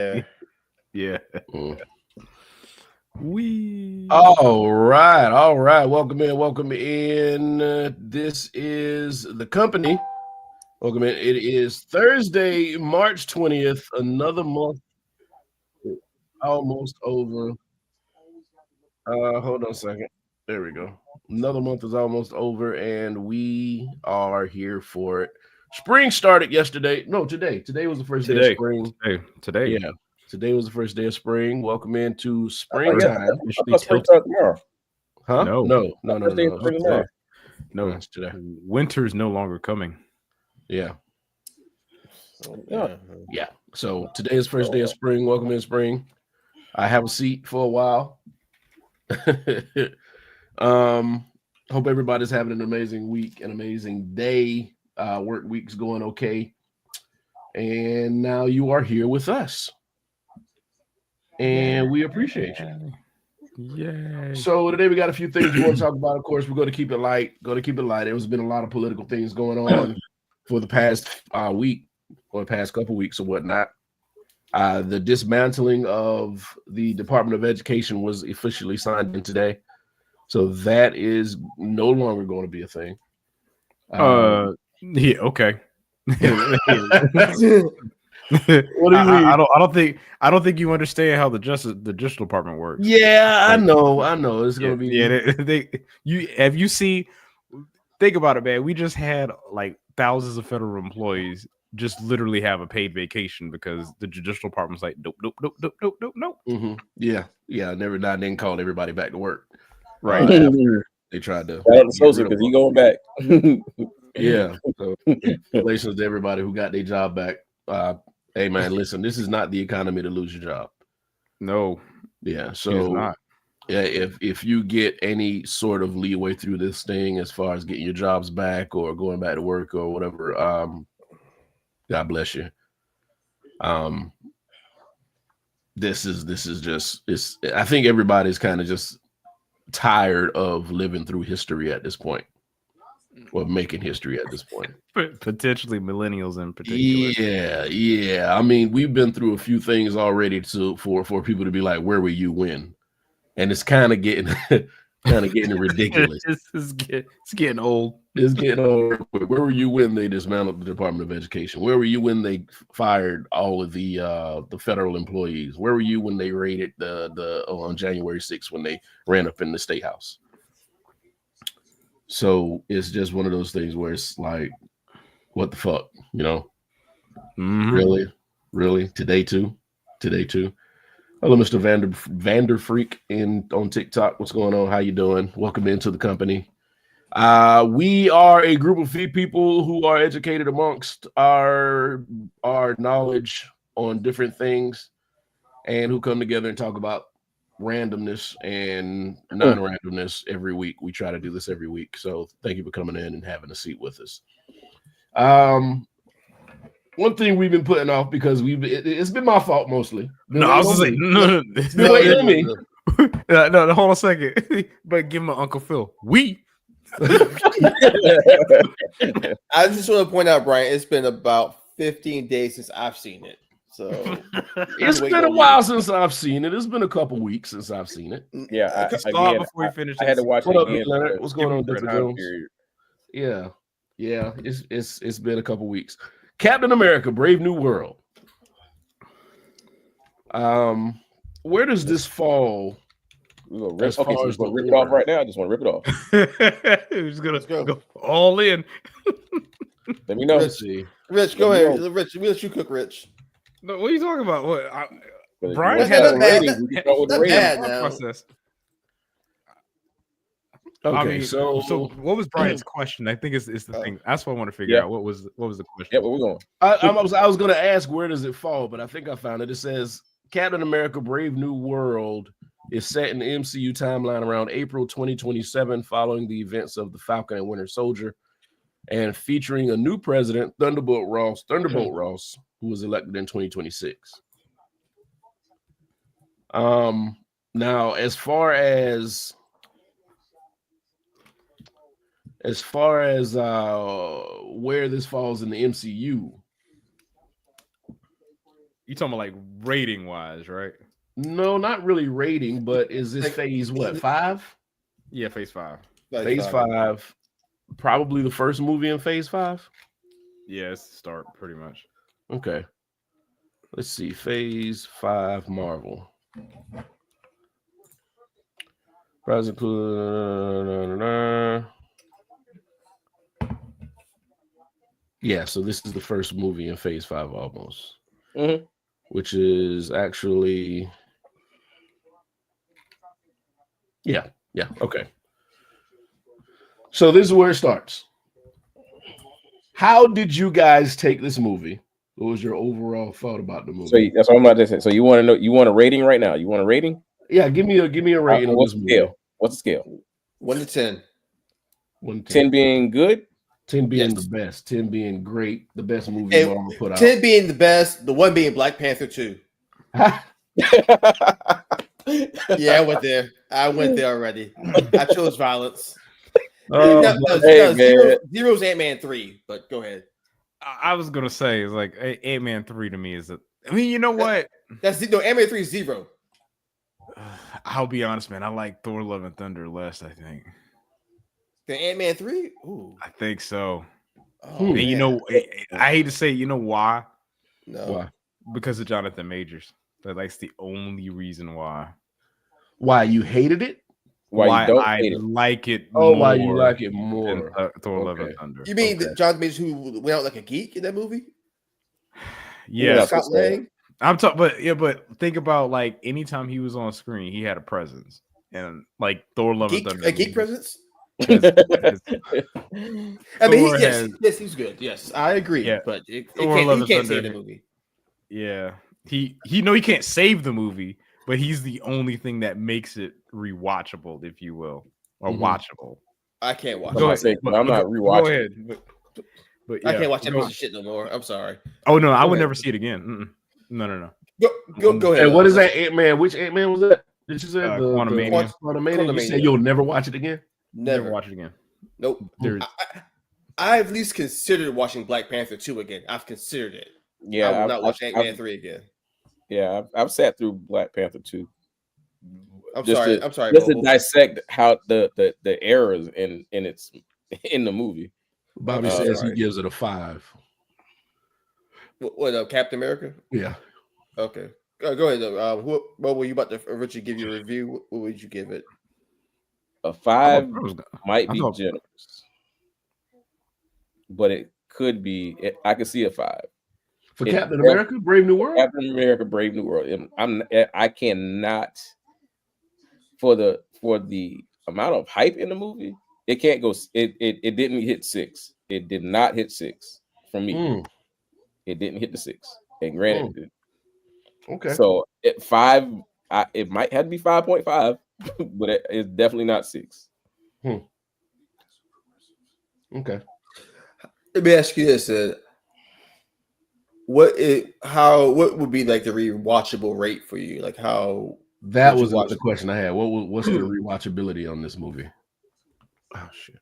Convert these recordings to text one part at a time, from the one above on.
Yeah. All right. Welcome in. This is the company. Welcome in. It is Thursday, March 20th. Another month almost over. Hold on a second. There we go. Another month is almost over, and we are here for it. Spring started yesterday. No, today. Today was the first day of spring. Today. Yeah. Today was the first day of spring. Welcome into springtime. Spring start tomorrow. Huh? No. No, it's today. Winter's no longer coming. Yeah. So today is first day of spring. Welcome in spring. I have a seat for a while. Hope everybody's having an amazing week, an amazing day. Work week's going okay. And now you are here with us. And we appreciate you. Yeah. So today we got a few things we want to talk about. Of course, we're going to keep it light. There's been a lot of political things going on for the past week or the past couple weeks or whatnot. The dismantling of the Department of Education was officially signed in today. So that is no longer going to be a thing. Yeah, okay. What do you mean? I don't think you understand how the Justice Department works. Yeah, I know. It's gonna be. Yeah, have you seen? Think about it, man. We just had like thousands of federal employees just literally have a paid vacation because the Judicial Department's like, nope. Mm-hmm. Yeah. Never died. Then called everybody back to work. Right. They tried to. Because he going back. Yeah. So congratulations to everybody who got their job back. Hey man, listen, this is not the economy to lose your job. No. Yeah. So yeah, if you get any sort of leeway through this thing as far as getting your jobs back or going back to work or whatever, God bless you. This is just I think everybody's kind of just tired of living through history at this point. Or making history at this point. Potentially millennials in particular. Yeah. I mean, we've been through a few things already for people to be like, where were you when? And it's kind of getting ridiculous. It's getting old. It's getting old. Where were you when they dismantled the Department of Education? Where were you when they fired all of the federal employees? Where were you when they raided on January 6th when they ran up in the State House? So it's just one of those things where it's like, what the fuck, you know? Mm-hmm. Really? Today too. Hello, Mr. Vander Freak on TikTok. What's going on? How you doing? Welcome into the company. We are a group of people who are educated amongst our knowledge on different things, and who come together and talk about randomness and non-randomness every week. We try to do this every week. So thank you for coming in and having a seat with us. One thing we've been putting off because it's been my fault mostly. No, it's been waiting on me. No, hold on a second. But give him an Uncle Phil. I just want to point out, Brian, it's been about 15 days since I've seen it. So it's been a while since I've seen it. It's been a couple weeks since I've seen it. Yeah, before we finish. I had to watch it again. What's going on, Dr. Jones? Yeah. It's been a couple weeks. Captain America: Brave New World. Where does this fall? We're gonna rip it off right now. I just want to rip it off. We're just gonna go all in. Let me know. Rich, go ahead. Rich, we let you cook, Rich. No, what are you talking about? What? Brian had a rating. We can start with the rating process. Okay, I mean, so what was Brian's question? I think it's the thing. That's what I want to figure out. What was the question? Yeah, where we going? I was going to ask where does it fall, but I think I found it. It says Captain America: Brave New World is set in the MCU timeline around April 2027, following the events of the Falcon and Winter Soldier, and featuring a new president, Thunderbolt Ross, who was elected in 2026. Now, as far as where this falls in the MCU, You talking about like rating wise, right? No, not really rating, but is this Like, phase what 5? Yeah, phase 5. Phase 5, probably the first movie in phase 5. Yeah, it's the start pretty much. Okay, let's see. Phase 5 Marvel. Yeah, so this is the first movie in phase 5 almost, which is actually yeah, okay. So this is where it starts. How did you guys take this movie? What was your overall thought about the movie? So that's what I'm about to say. So you want to know? You want a rating right now? You want a rating? Yeah, give me a rating on What's this the movie. scale? What's the scale? 1 to 10. 1 to 10 being good. 10 being the best. 10 being great. The best movie Marvel put out. 10 being the best. The 1 being Black Panther 2. Yeah, I went there. I went there already. I chose violence. Zero's Ant-Man 3, but go ahead. I was gonna say it's like Ant-Man 3 to me is a. I mean, you know what? Ant-Man 3 is 0. I'll be honest, man. I like Thor: Love and Thunder less. I think. The Ant-Man 3? Ooh. I think so. Oh, and man. you know, I hate to say, you know why? No. Why? Because of Jonathan Majors. That's the only reason why. Why you hated it? Why I like it. Oh, why you like it more? Thor: Love and Thunder. You mean Jonathan Majors who went out like a geek in that movie? Yeah, Scott Lang. I'm talking, but think about like anytime he was on screen, he had a presence, and like Thor: Love and Thunder, a geek presence. I mean, he's good. Yes, I agree. Yeah, but he can't save the movie. Yeah, he he can't save the movie, but he's the only thing that makes it rewatchable, if you will, or watchable. I can't watch. I'm not rewatching. Go ahead, but yeah, I can't watch that piece of shit no more. I'm sorry. Oh no, I would never see it again. No. Go ahead. And what is that Ant-Man? Which Ant-Man was that? Did you say Quantumania? You say you'll never watch it again? Never watch it again. Nope. I've at least considered watching Black Panther 2 again. I've considered it. Yeah, I will not watch Ant-Man 3 again. Yeah, I've sat through Black Panther 2. I'm sorry. Just to dissect how the errors in the movie. Bobby says he gives it a 5. What Captain America? Yeah. Okay. Go ahead. What were you about to Richard give you a review? What would you give it? A 5 might be generous, but it could be. I could see a 5 for Captain America: Brave New World. Captain America: Brave New World. I cannot for the amount of hype in the movie. It can't go. It didn't hit 6. It did not hit 6 for me. It didn't hit the 6. And granted, it did. Okay. So at 5, it might have to be 5.5, but it's definitely not 6. Okay. Let me ask you this: what would be like the rewatchable rate for you? Like how that was the question I had. What's the rewatchability on this movie? Oh shit.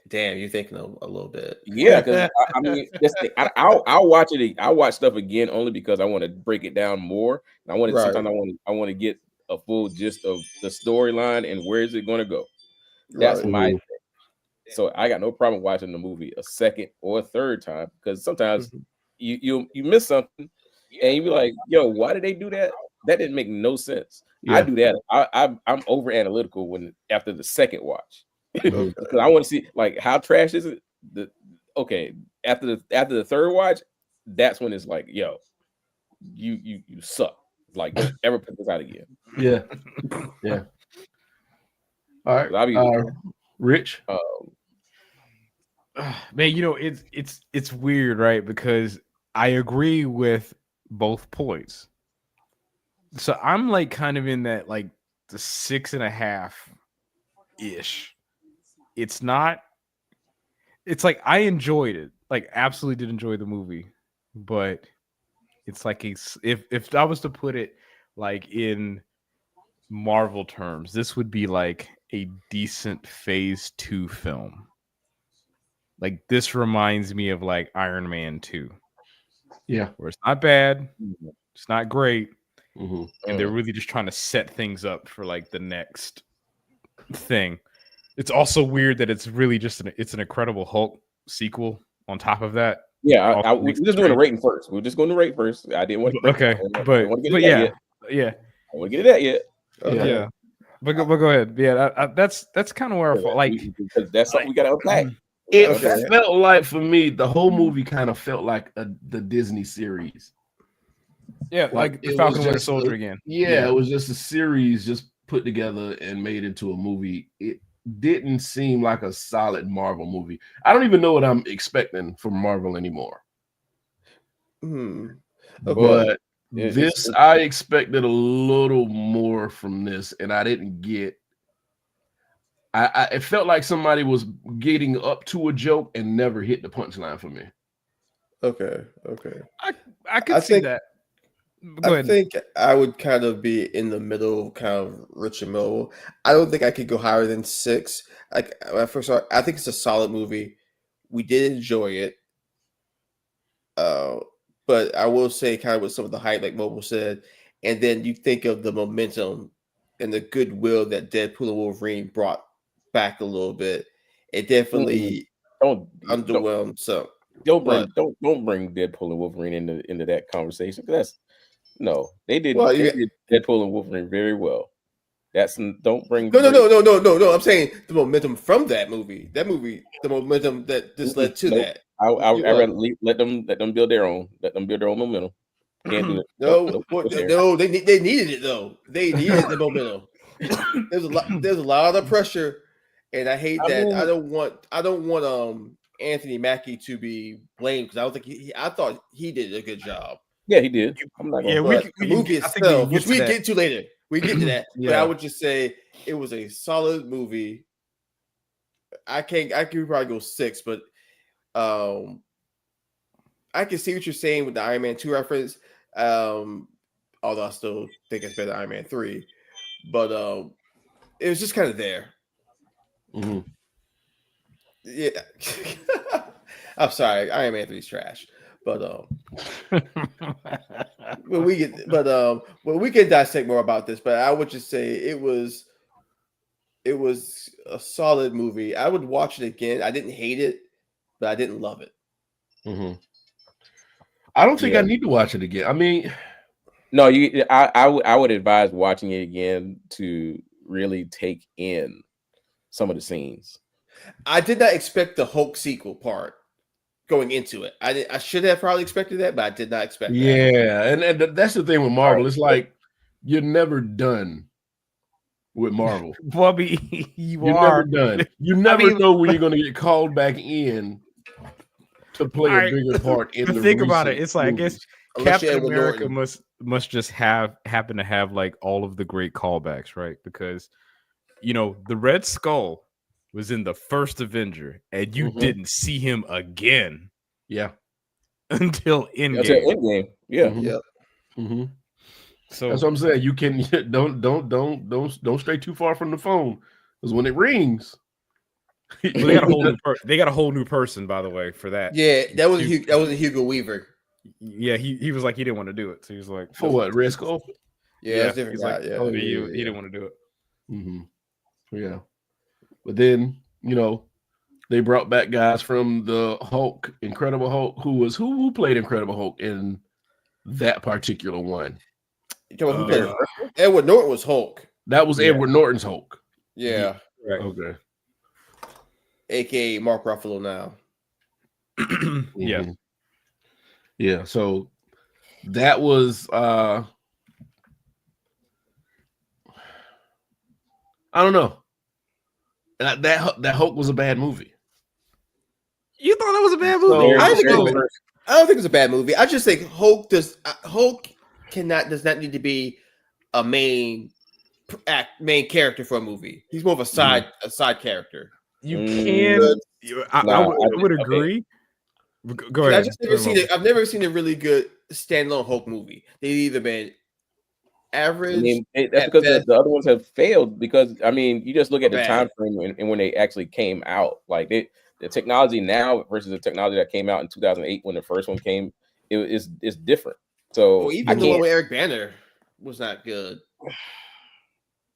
Damn, you're thinking a little bit. Yeah, because I mean, I'll watch it. I'll watch stuff again only because I want to break it down more. And I want to sometimes I want to get a full gist of the storyline and where is it going to go. That's my thing. So I got no problem watching the movie a second or a third time because sometimes you miss something and you be like, yo, why did they do that? That didn't make no sense. Yeah. I do that. I'm over analytical after the second watch. Because I want to see like how trash is it. After the third watch, that's when it's like, yo, you suck. Like, don't ever put this out again. Yeah. All right. Rich. Man, you know it's weird, right? Because I agree with both points. So I'm like kind of in that like the 6.5 ish. It's not. It's like I enjoyed it. Like absolutely did enjoy the movie, but it's like if I was to put it like in Marvel terms, this would be like a decent phase 2 film. like this reminds me of like Iron Man 2. Yeah. Where it's not bad, it's not great, Mm-hmm. and they're really just trying to set things up for like the next thing. It's also weird that it's really just it's an Incredible Hulk sequel on top of that. Yeah, Also we're makes it just doing the strange. rating first. We're just going to rate first. I didn't want to. Okay, I didn't want to get but it yeah, yet. yeah, I want to get it that yet. Okay. yeah. But go ahead. Yeah, that's kind of where I fall. Like, because that's something we got to unpack. It Okay. felt like for me, the whole movie kind of felt like the Disney series. yeah, like the Falcon Winter Soldier again. Yeah, it was just a series just put together and made into a movie. It didn't seem like a solid Marvel movie. I don't even know what I'm expecting from Marvel anymore. Okay. But I expected a little more from this, and I didn't get. It felt like somebody was getting up to a joke and never hit the punchline for me. Okay. I could see that. Go ahead. I think I would kind of be in the middle, kind of rich and middle. I don't think I could go higher than 6. Like first of all, I think it's a solid movie. We did enjoy it. But I will say, kind of with some of the hype, like Mobile said, and then you think of the momentum and the goodwill that Deadpool and Wolverine brought back a little bit. It definitely underwhelmed. So don't bring Deadpool and Wolverine into that conversation. That's they did Deadpool and Wolverine very well. Don't bring no. I'm saying the momentum from that movie. The momentum that just led to that. I rather let them build their own. Let them build their own momentum. Can't do it. No, they needed it though. They needed the momentum. There's a lot of pressure, and I hate that. I don't want Anthony Mackie to be blamed because I don't think I thought he did a good job. Yeah, he did. I'm not gonna. The movie itself, which we get to later. We get to that, but I would just say it was a solid movie. I could probably go 6, but I can see what you're saying with the Iron Man 2 reference. Although I still think it's better than Iron Man 3, but it was just kind of there. Mm-hmm. Yeah, I'm sorry, Iron Man 3 is trash, but when we can dissect more about this. But I would just say it was a solid movie. I would watch it again. I didn't hate it, but I didn't love it. Mm-hmm. I don't think I need to watch it again. I mean, no, I would advise watching it again to really take in some of the scenes. I did not expect the Hulk sequel part going into it. I should have probably expected that, but I did not expect that. Yeah, and that's the thing with Marvel. It's like you're never done with Marvel. Bobby, you're never done. You never know when you're going to get called back in to play a bigger part in the think about it. It's like movies. I guess Captain America must just happen to have like all of the great callbacks, right? Because the Red Skull was in the first Avenger, and you didn't see him again. Yeah. Until Endgame. Endgame. Yeah. Mm-hmm. Yeah. Mm-hmm. So that's what I'm saying. You can don't stray too far from the phone, because when it rings, they got a whole new person, by the way, for that. Yeah, that was Hugo Weaver. Yeah, he was like he didn't want to do it, so he was like, for what, Red Skull? Yeah, that's different. Like, he didn't want to do it. Mm-hmm. Yeah, but then they brought back guys from the Hulk, Incredible Hulk, who played Incredible Hulk in that particular one. Edward Norton was Hulk. That was Edward Norton's Hulk. Yeah. Right. Okay. AKA Mark Ruffalo now. Yeah. Yeah. So that was I don't know. That Hulk was a bad movie. You thought that was a bad movie? I don't think it's a bad movie. I just think Hulk does not need to be a main character for a movie. He's more of a side character. You can. I would agree. Go ahead. I've never seen a really good standalone Hulk movie. They've either been average. I mean, that's because the other ones have failed. Because I mean, you just look at the time frame and when they actually came out. Like the technology now versus the technology that came out in 2008 when the first one came, it's different. So even the one with Eric Banner was not good.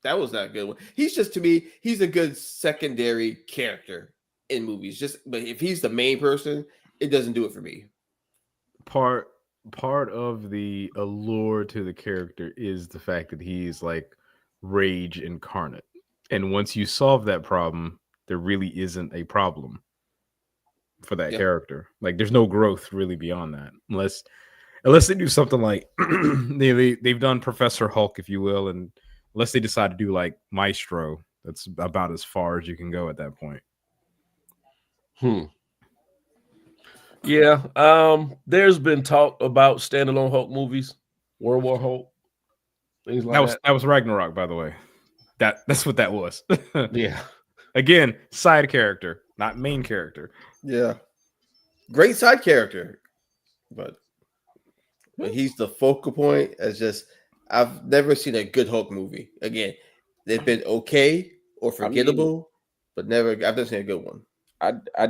That was not good. He's just, to me, he's a good secondary character in movies. But if he's the main person, it doesn't do it for me. Part of the allure to the character is the fact that he's like rage incarnate. And once you solve that problem, there really isn't a problem for that character. Like there's no growth really beyond that. Unless they do something like they've done Professor Hulk, if you will, and unless they decide to do like Maestro, that's about as far as you can go at that point. Yeah. There's been talk about standalone Hulk movies, World War Hulk, things like that. That was Ragnarok, by the way. That's what that was. Yeah. Again, side character, not main character. Yeah. Great side character. But he's the focal point. I've never seen a good Hulk movie. Again, they've been okay or forgettable, but I've never seen a good one. I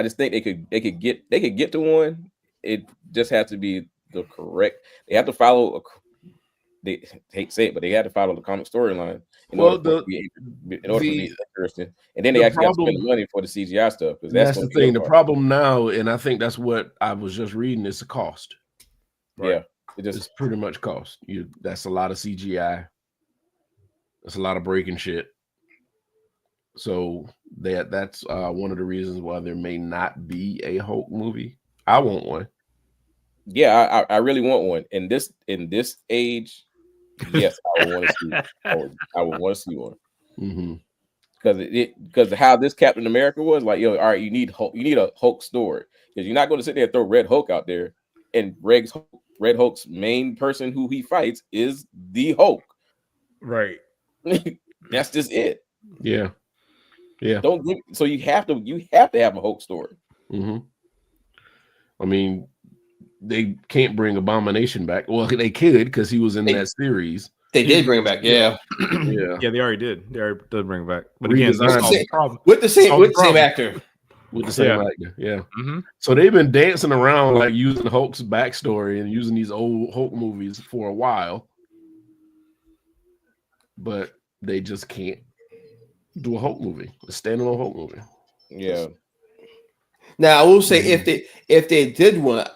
just think they could get to one. It just has to be the correct. They have to follow. They hate to say it, but they had to follow the comic storyline in order for it to be interesting. And then they actually have to spend the money for the CGI stuff, because that's the thing. The problem now, and I think that's what I was just reading, is the cost. Right? Yeah, it's pretty much cost. That's a lot of CGI. That's a lot of breaking shit. So that's one of the reasons why there may not be a Hulk movie. I want one. Yeah, I really want one. In this age, yes, I would want to see. I would want to see one. Because how this Captain America was like, all right, you need Hulk, you need a Hulk story, because you're not going to sit there and throw Red Hulk out there, and Red Hulk's main person who he fights is the Hulk. Right. That's just it. Yeah. Yeah. So you have to have a Hulk story. I mean, they can't bring Abomination back. Well, they could, because he was in that series. They did bring him back, yeah. Yeah, they already did. They already did bring him back. But again, with the same actor. With the same actor, yeah. So they've been dancing around like using Hulk's backstory and using these old Hulk movies for a while, but they just can't do a Hulk movie, a standalone Hulk movie. Yeah. Now I will say, if they did one,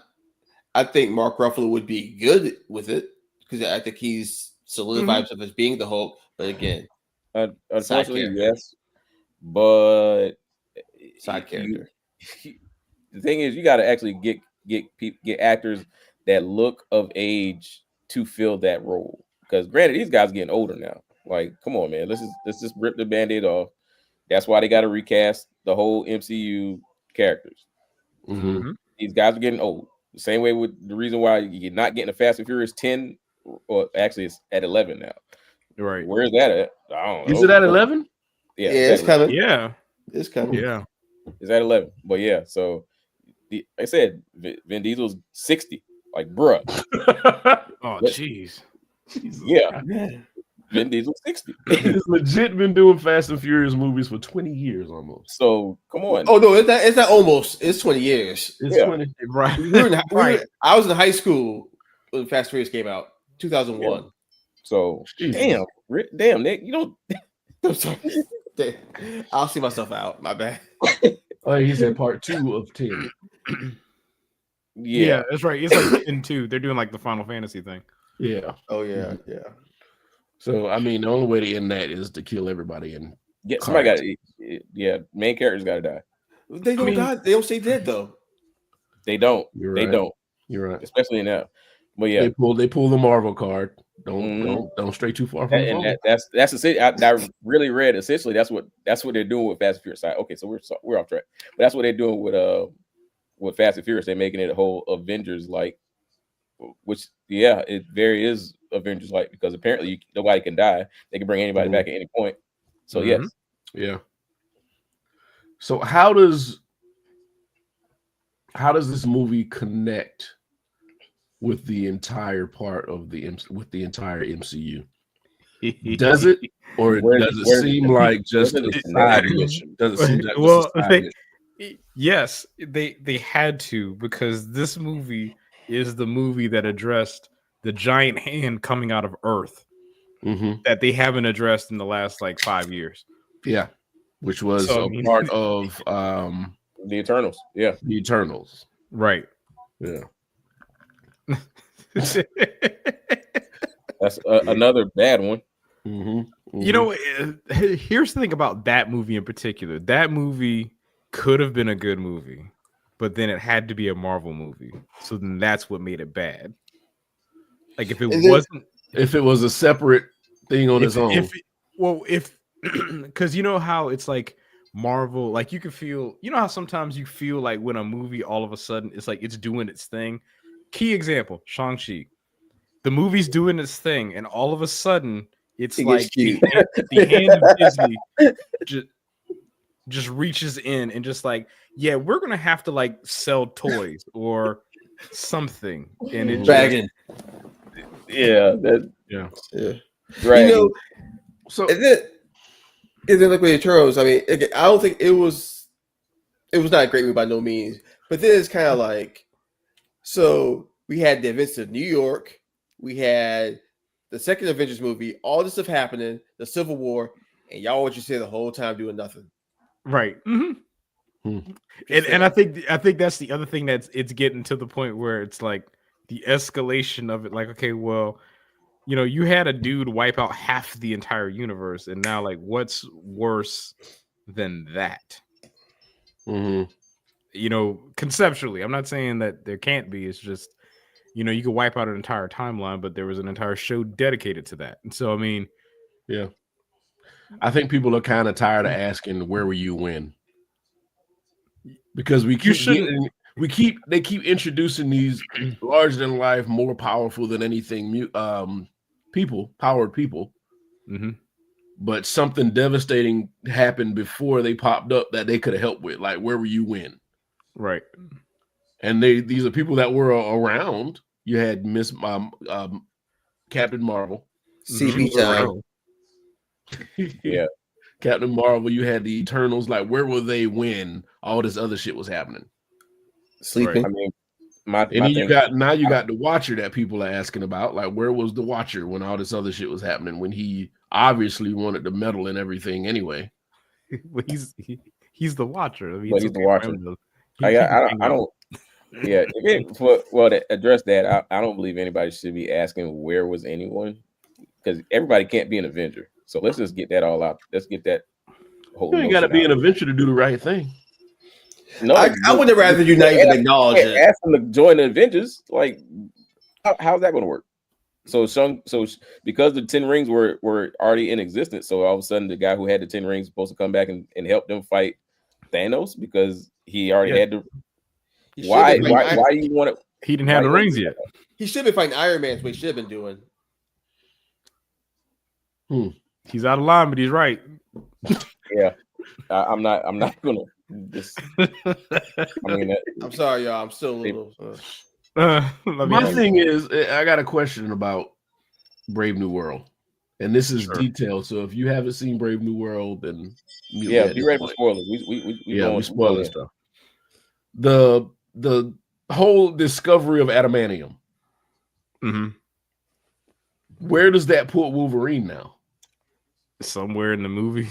I think Mark Ruffalo would be good with it, because I think he's solidified himself as being the Hulk. But again, unfortunately, yes. But side character. The thing is, you got to actually get actors that look of age to fill that role. Because granted, these guys are getting older now. Like, come on, man. Let's just rip the Band-Aid off. That's why they got to recast the whole MCU characters. These guys are getting old. The same way with the reason why you're not getting a Fast and Furious 10, or actually it's at 11 now. Right. Where's that at? I don't know. Is it at 11? Yeah, it's coming. Yeah. It's coming. Yeah. It's at 11. But yeah, so like I said, Vin Diesel's 60. Like, bruh. Oh, jeez. Yeah. Vin Diesel's 60. He's legit been doing Fast and Furious movies for 20 years almost. So come on. Oh no, it's not almost. It's 20 years. It's 20. Right. I was in high school when Fast and Furious came out, 2001. Yeah. So damn, Nick, you don't. I'm sorry. I'll see myself out. My bad. Oh, he's in part 2 of 10. Yeah, that's right. It's like in 2. They're doing like the Final Fantasy thing. Yeah. Oh yeah, yeah. So I mean, the only way to end that is to kill everybody and somebody got. Main characters got to die. They don't die. They don't stay dead though. They don't. You're they right. don't. You're right. Especially in that. But yeah, they pull the Marvel card. Don't stray too far from and that's I really read. Essentially, that's what they're doing with Fast and Furious. Okay, so we're off track. But that's what they're doing with Fast and Furious. They're making it a whole Avengers like, which it very is Avengers like, because apparently nobody can die. They can bring anybody back at any point. So yes, yeah. So how does this movie connect with the entire part of the entire MCU? Does it? Or does it seem like just a side mission? Does it seem like just a side mission? Yes, they had to, because this movie is the movie that addressed the giant hand coming out of Earth that they haven't addressed in the last like 5 years. Yeah, which was part of the Eternals. Yeah, the Eternals. Right. Yeah. That's another bad one. You know, here's the thing about that movie in particular. That movie could have been a good movie, but then it had to be a Marvel movie. So then that's what made it bad. Like if it wasn't, if it was a separate thing on its own. Because you know how it's like Marvel, like you can feel, you know how sometimes you feel like when a movie all of a sudden it's like it's doing its thing. Key example, Shang-Chi. The movie's doing its thing, and all of a sudden it's like the hand of Disney just reaches in and just like, yeah, we're gonna have to like sell toys or something, and it Dragon. Right. You know, so and then like with Eternals, I mean, again, I don't think it was not a great movie by no means, but then it's kind of like, so we had the events of New York, we had the second Avengers movie, all this stuff happening, the Civil War, and y'all what you say the whole time doing nothing. Right. And I think that's the other thing that's it's getting to the point where it's like the escalation of it. Like, okay, well, you know, you had a dude wipe out half the entire universe, and now like, what's worse than that? You know, conceptually, I'm not saying that there can't be. It's just, you know, you could wipe out an entire timeline, but there was an entire show dedicated to that. And so, I mean, yeah, I think people are kind of tired of asking, "Where were you when?" Because they keep introducing these larger than life, more powerful than anything, powered people. But something devastating happened before they popped up that they could have helped with. Like, where were you when? Right. And these are people that were around. You had Captain Marvel, CB time. Yeah, Captain Marvel. You had the Eternals. Like, where were they when all this other shit was happening? Sleeping. I mean, you got the Watcher that people are asking about. Like, where was the Watcher when all this other shit was happening? When he obviously wanted to meddle in everything anyway. Well, he's the Watcher. I mean, he's the Watcher. I don't. Yeah, to address that, I don't believe anybody should be asking where was anyone, because everybody can't be an Avenger. So let's just get that all out. Let's get that whole. You got to be an Avenger to do the right thing. No, I would never rather you not even acknowledge it. Ask them to join the Avengers. Like, how's that going to work? So because the 10 rings were already in existence, so all of a sudden the guy who had the 10 rings was supposed to come back and help them fight Thanos because he already had the. Why do you want to? He didn't have the rings yet. He should be fighting Iron Man. What he should have been doing. He's out of line, but he's right. Yeah, I'm not gonna. I'm sorry, y'all. I'm still a little. My thing is, I got a question about Brave New World, and this is detailed. So if you haven't seen Brave New World, then be ready for spoilers. We spoiling stuff. The whole discovery of adamantium. Where does that put Wolverine now? Somewhere in the movie.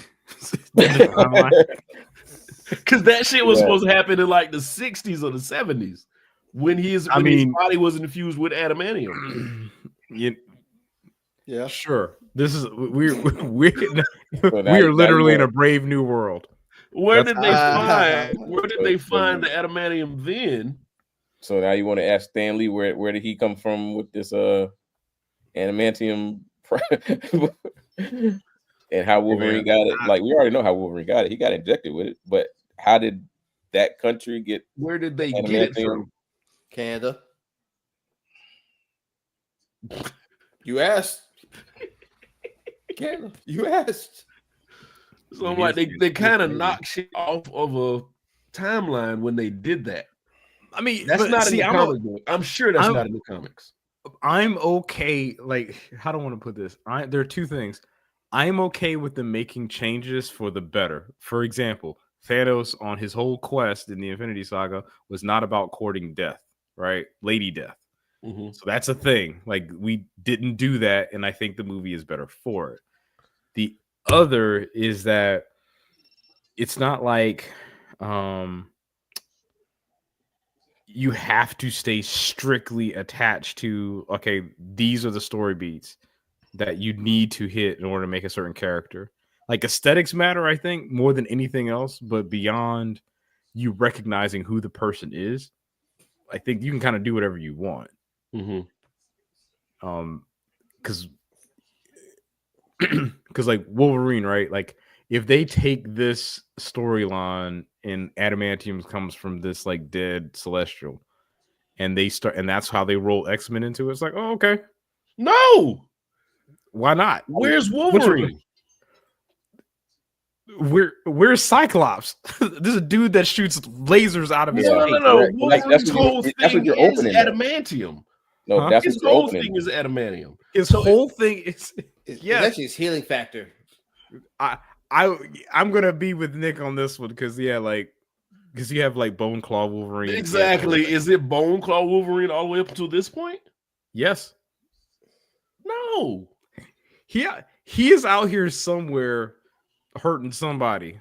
Because that shit was supposed to happen in like the 60s or the 70s when his body was infused with adamantium. Yeah, sure. This is we are literally in a Brave New World. Where did they find the adamantium then? So now you want to ask Stanley where did he come from with this adamantium and how Wolverine got it? Like, we already know how Wolverine got it. He got injected with it, but how did that country get? Where did they get it from? Canada. You asked. Canada. You asked. So I'm like, they kind of knocked shit off of a timeline when they did that. I mean, that's not in the comic book. I'm sure that's not in the comics. I'm okay. Like, how do I want to put this? There are two things. I'm okay with them making changes for the better. For example, Thanos on his whole quest in the Infinity Saga was not about courting death, right? Lady Death. Mm-hmm. So that's a thing. Like, we didn't do that, and I think the movie is better for it. The other is that it's not like you have to stay strictly attached to, okay, these are the story beats that you need to hit in order to make a certain character. Like, aesthetics matter, I think, more than anything else, but beyond you recognizing who the person is, I think you can kind of do whatever you want. Mm-hmm. Because like Wolverine, right? Like, if they take this storyline and adamantium comes from this like dead celestial, and that's how they roll X-Men into it, it's like, oh, okay, no, why not? Where's Wolverine? Where's Cyclops? This is a dude that shoots lasers out of his face. No. Wolverine's whole thing is adamantium. No, that's his whole thing is adamantium. His whole thing is it's actually his healing factor. I'm gonna be with Nick on this one because you have like Bone Claw Wolverine. Exactly. Is it Bone Claw Wolverine all the way up until this point? Yes. No. He is out here somewhere hurting somebody.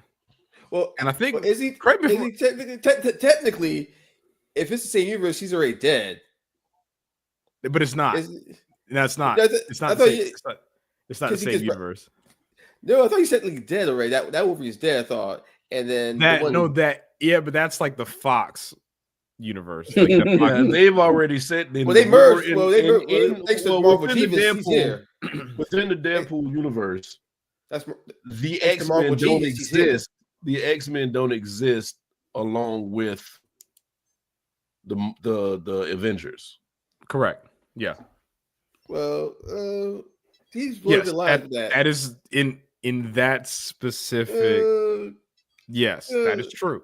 Well, and I think is he technically, if it's the same universe, he's already dead. But it's not. No, it's not. It's not the same universe. No, I thought he's technically dead already. That Wolverine's dead, I thought. And then but that's like the Fox universe. Like they've already said they merged. Within the Deadpool universe, the X-Men don't exist. The X-Men don't exist along with the Avengers. Correct. Yeah. Well, he's blurred the line with that. That is in that specific. Yes, that is true.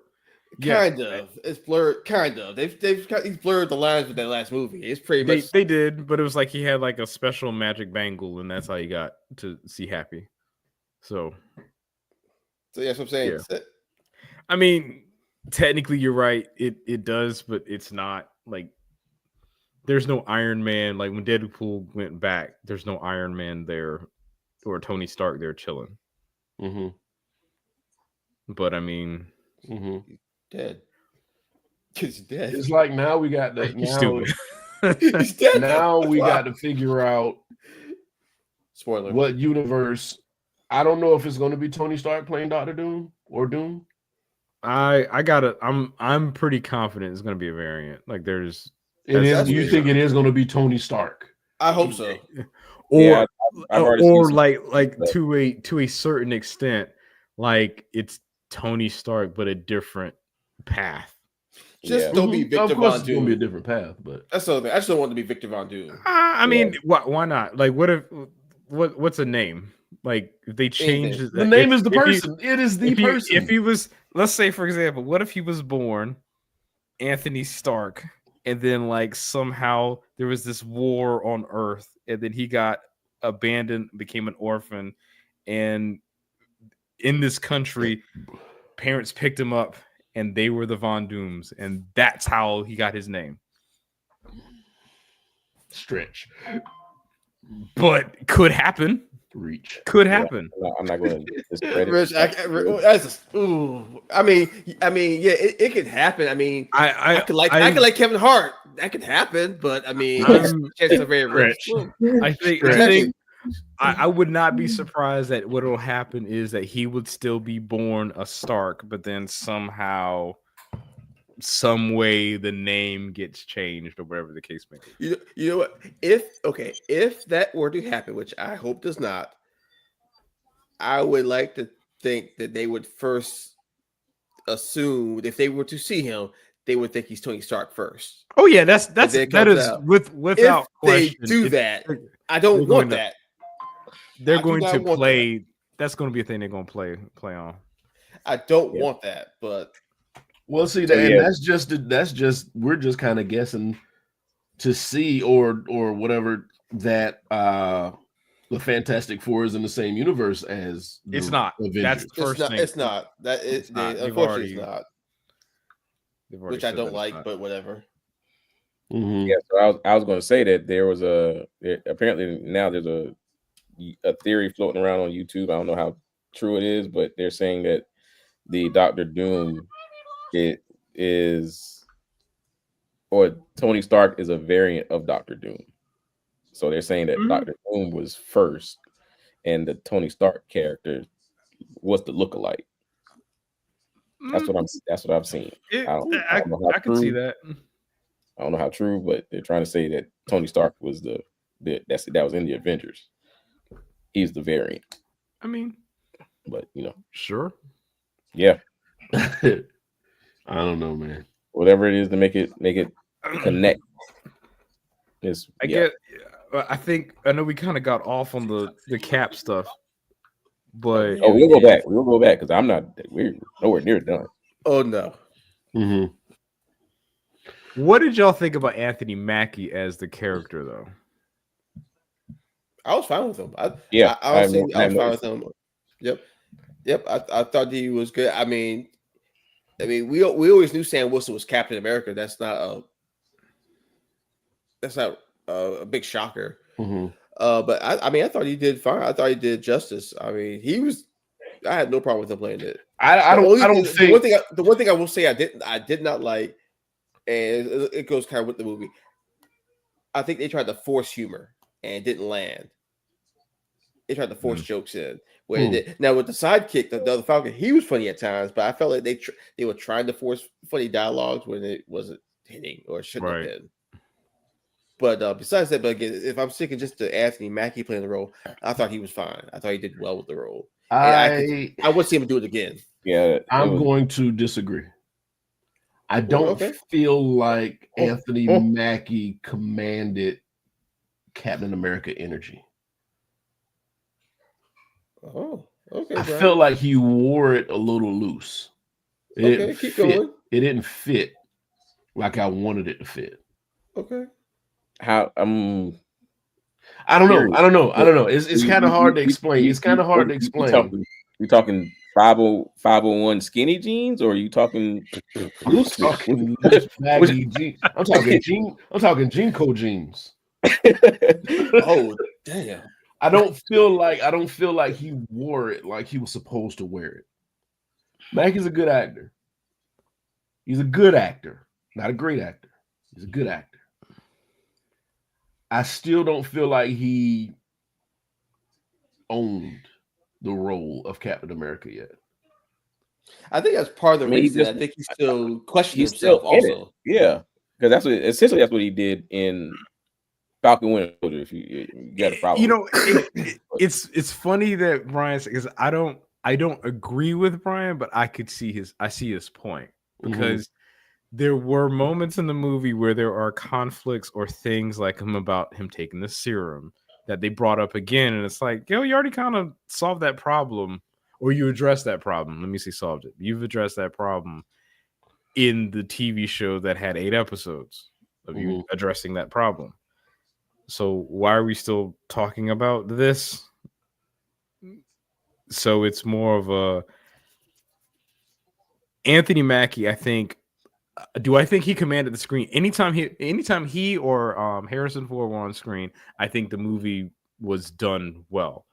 Kind of. It's blurred. Kind of. He's blurred the lines with that last movie. It's pretty much. They did, but it was like he had like a special magic bangle, and that's how he got to see Happy. So that's what I'm saying. Yeah. I mean, technically, you're right. It does, but it's not like. There's no Iron Man. Like when Deadpool went back, there's no Iron Man there or Tony Stark there chilling. Mm-hmm. But I mean, dead. He's dead. It's like now we got the He's dead. Now we got to figure out spoiler what universe. I don't know if it's going to be Tony Stark playing Doctor Doom or Doom. I'm pretty confident it's going to be a variant. Like there's. You think it is going to be Tony Stark? I hope so. Or like to a certain extent, like it's Tony Stark, but a different path. Just don't be Victor Von Doom. It's going to be a different path, but that's the thing. I just don't want to be Victor Von Doom. I mean, why not? Like, what's a name? Like, if they change the name is the person. It is the person. If he was, let's say, for example, what if he was born Anthony Stark? And then, like, somehow there was this war on Earth, and then he got abandoned, became an orphan, and in this country, parents picked him up, and they were the Von Dooms, and that's how he got his name. Stretch, but could happen. Reach could happen. I'm not going to discredit. Rich, I mean, yeah, it could happen. I mean, I could like Kevin Hart. That could happen, but I mean, chances are very rich. I think I would not be surprised that what will happen is that he would still be born a Stark, but then somehow, some way, the name gets changed or whatever the case may be. You know what? If that were to happen, which I hope does not, I would like to think that they would first assume if they were to see him, they would think he's Tony Stark first. Oh yeah, that is without if question. They do that. I don't want that. They're going to play. That's going to be a thing they're going to play on. I don't want that, but we'll see. That's just we're just kind of guessing to see or whatever that the Fantastic Four is in the same universe as it's not. Avengers. That's the first thing. It's not. Unfortunately, it's not. Which I don't like, but whatever. Yeah, so I was going to say that there was apparently now there's a theory floating around on YouTube. I don't know how true it is, but they're saying that the Doctor Doom or Tony Stark is a variant of Doctor Doom. So they're saying that Doctor Doom was first, and the Tony Stark character was the lookalike. That's what I've seen. I can see that. I don't know how true, but they're trying to say that Tony Stark was that was in the Avengers. He's the variant. I mean, but sure. Yeah. I don't know, man. Whatever it is to make it connect. I know we kind of got off on the Cap stuff, but we'll go back. We'll go back because we're nowhere near done. Oh no. Mm-hmm. What did y'all think about Anthony Mackie as the character, though? I was fine with him. I was fine with him. Yep. I thought he was good. I mean, we always knew Sam Wilson was Captain America. That's not a big shocker. Mm-hmm. But I thought he did fine. I thought he did justice. I mean, I had no problem with him playing it. The one thing I will say I did not like, and it goes kind of with the movie. I think they tried to force humor and it didn't land. They tried to force jokes in. Now with the sidekick, the other Falcon, he was funny at times, but I felt like they were trying to force funny dialogues when it wasn't hitting or shouldn't have been. But besides that, but again, if I'm sticking just to Anthony Mackie playing the role, I thought he was fine. I thought he did well with the role. I would see him do it again. Yeah, I'm going to disagree. I don't feel like Anthony Mackie commanded Captain America energy. Oh, okay. I felt like he wore it a little loose. Keep going. It didn't fit like I wanted it to fit. Okay. How I don't know. It's kind of hard to explain. It's kind of hard to explain. You talking 501 skinny jeans, or are you talking loose baggy jeans? I'm talking Jinko jeans. Oh damn! I don't feel like he wore it like he was supposed to wear it. Mackie's a good actor. He's a good actor, not a great actor. He's a good actor. I still don't feel like he owned the role of Captain America yet. I think that's part of the reason. I think he's still questioning himself also. Yeah, because that's what he did in Falcon Winter Soldier. If you got a problem, it's funny that Brian, because I don't agree with Brian, but I see his point, because there were moments in the movie where there are conflicts or things like about him taking the serum that they brought up again, and it's like, you already kind of solved that problem, or you addressed that problem. Let me see, solved it. You've addressed that problem in the TV show that had 8 episodes of you addressing that problem. So why are we still talking about this? So it's more of a Anthony Mackie, I think. Do I think he commanded the screen? Anytime he or Harrison Ford were on screen, I think the movie was done well.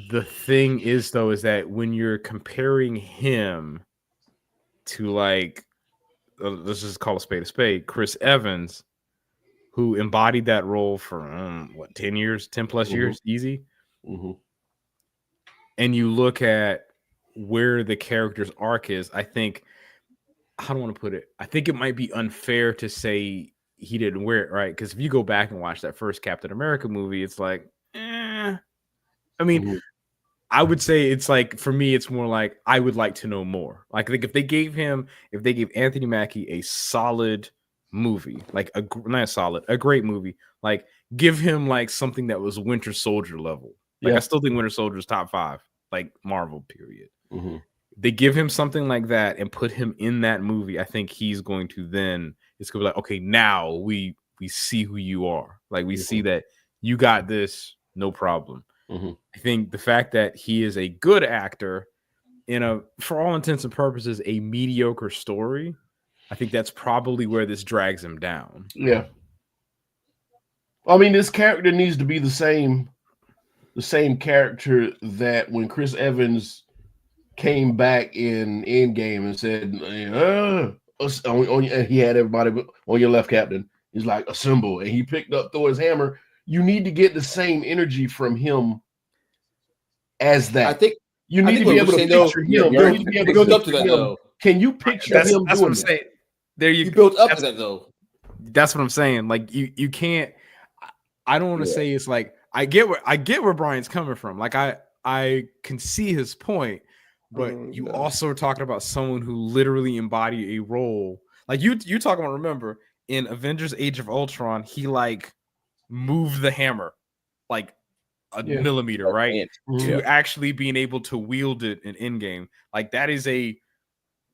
The thing is, though, is that when you're comparing him to, like, let's just call a spade, Chris Evans, who embodied that role for 10 plus years, easy. And you look at where the character's arc is, I think, how do I want to put it? I think it might be unfair to say he didn't wear it, right? Because if you go back and watch that first Captain America movie, it's like, I mean, I would say it's like, for me, it's more like I would like to know more. Like, I think if they gave Anthony Mackie a solid movie, like a great movie, like give him like something that was Winter Soldier level. Like I still think Winter Soldier is top 5, like Marvel period. they give him something like that and put him in that movie, I think he's going to then it's gonna be like, okay, now we see who you are. Like we see that you got this, no problem. I think the fact that he is a good actor in a, for all intents and purposes, a mediocre story, I think that's probably where this drags him down. Yeah. I mean, this character needs to be the same character that when Chris Evans came back in Endgame and said, and he had everybody on your left, Captain. He's like, assemble. And he picked up Thor's hammer. You need to get the same energy from him as that. I think you need to be able to picture him. You need to be able to build up to that, though. Can you picture him that's doing what I'm saying. There you built up to that, though. That's what I'm saying. Like you can't. I don't want to say it's like I get where Brian's coming from. Like I can see his point, but you also are talking about someone who literally embodied a role. Like you talking about, remember in Avengers Age of Ultron, he like moved the hammer like a millimeter, right? To actually being able to wield it in Endgame. Like that is a,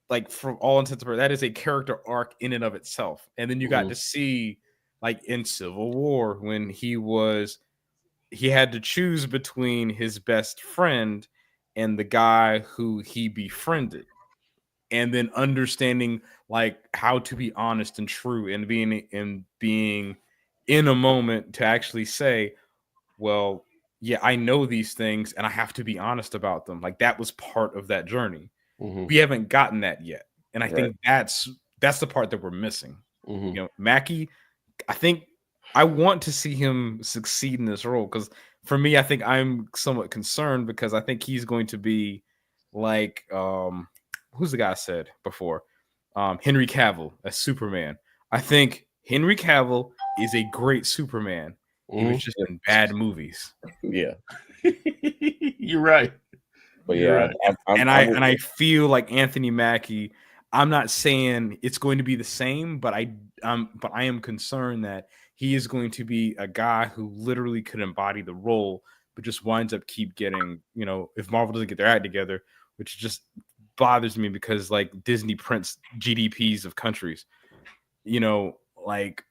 like from all intents and purposes, that is a character arc in and of itself. And then you got to see like in Civil War when he had to choose between his best friend and the guy who he befriended, and then understanding like how to be honest and true and being in a moment to actually say, well, yeah, I know these things and I have to be honest about them. Like that was part of that journey. We haven't gotten that yet. And I think that's the part that we're missing. You know, Mackie, I think I want to see him succeed in this role, because for me, I think I'm somewhat concerned because I think he's going to be like who's the guy I said before? Henry Cavill as Superman. I think Henry Cavill is a great Superman. He was just in bad movies. Yeah. You're right. But right. I feel like Anthony Mackie, I'm not saying it's going to be the same, but I am concerned that he is going to be a guy who literally could embody the role, but just winds up keep getting, you know, if Marvel doesn't get their act together, which just bothers me because like Disney prints GDPs of countries, you know, like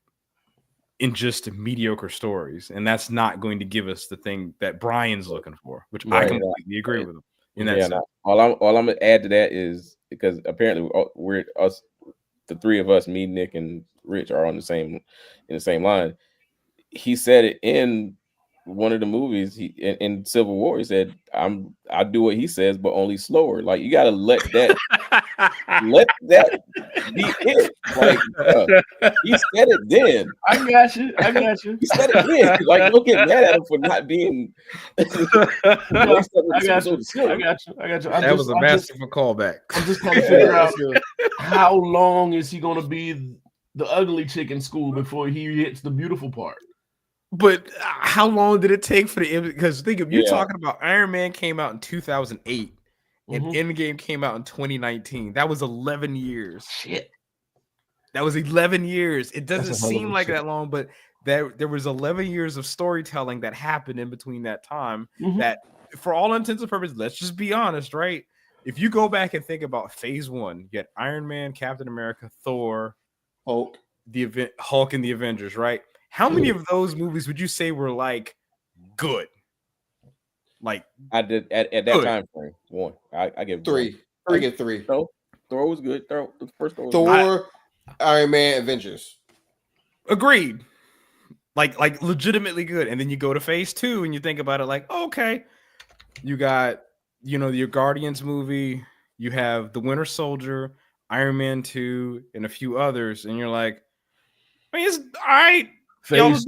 in just mediocre stories. And that's not going to give us the thing that Brian's looking for, which I completely agree with him. In that sense. All I'm gonna add to that is because apparently we're us, the three of us, me, Nick, and Rich, are in the same line. He said it in one of the movies. In Civil War, he said, "I do what he says, but only slower." Like you gotta let that be it. Like he said it then. I got you. He said it then. Like don't get mad at him for not being. I got you. That was a masterful callback. I'm just trying to figure out how long is he going to be the ugly chick in school before he hits the beautiful part. But how long did it take for the? Because think of, you're talking about Iron Man came out in 2008 and Endgame came out in 2019. That was 11 years. Shit. That was 11 years. It doesn't seem like that long, but there was 11 years of storytelling that happened in between that time. That, for all intents and purposes, let's just be honest, right? If you go back and think about Phase 1, you get Iron Man, Captain America, Thor, Hulk, Hulk, and the Avengers, right? How many of those movies would you say were like good? Like I did at that time frame. One, I give 3. I give 3. Thor was good. The first Thor, Iron Man, Avengers. Agreed. Like legitimately good. And then you go to Phase 2 and you think about it like, okay, you got, you know, your Guardians movie, you have The Winter Soldier, Iron Man 2, and a few others, and you're like, I mean, it's all right. Phase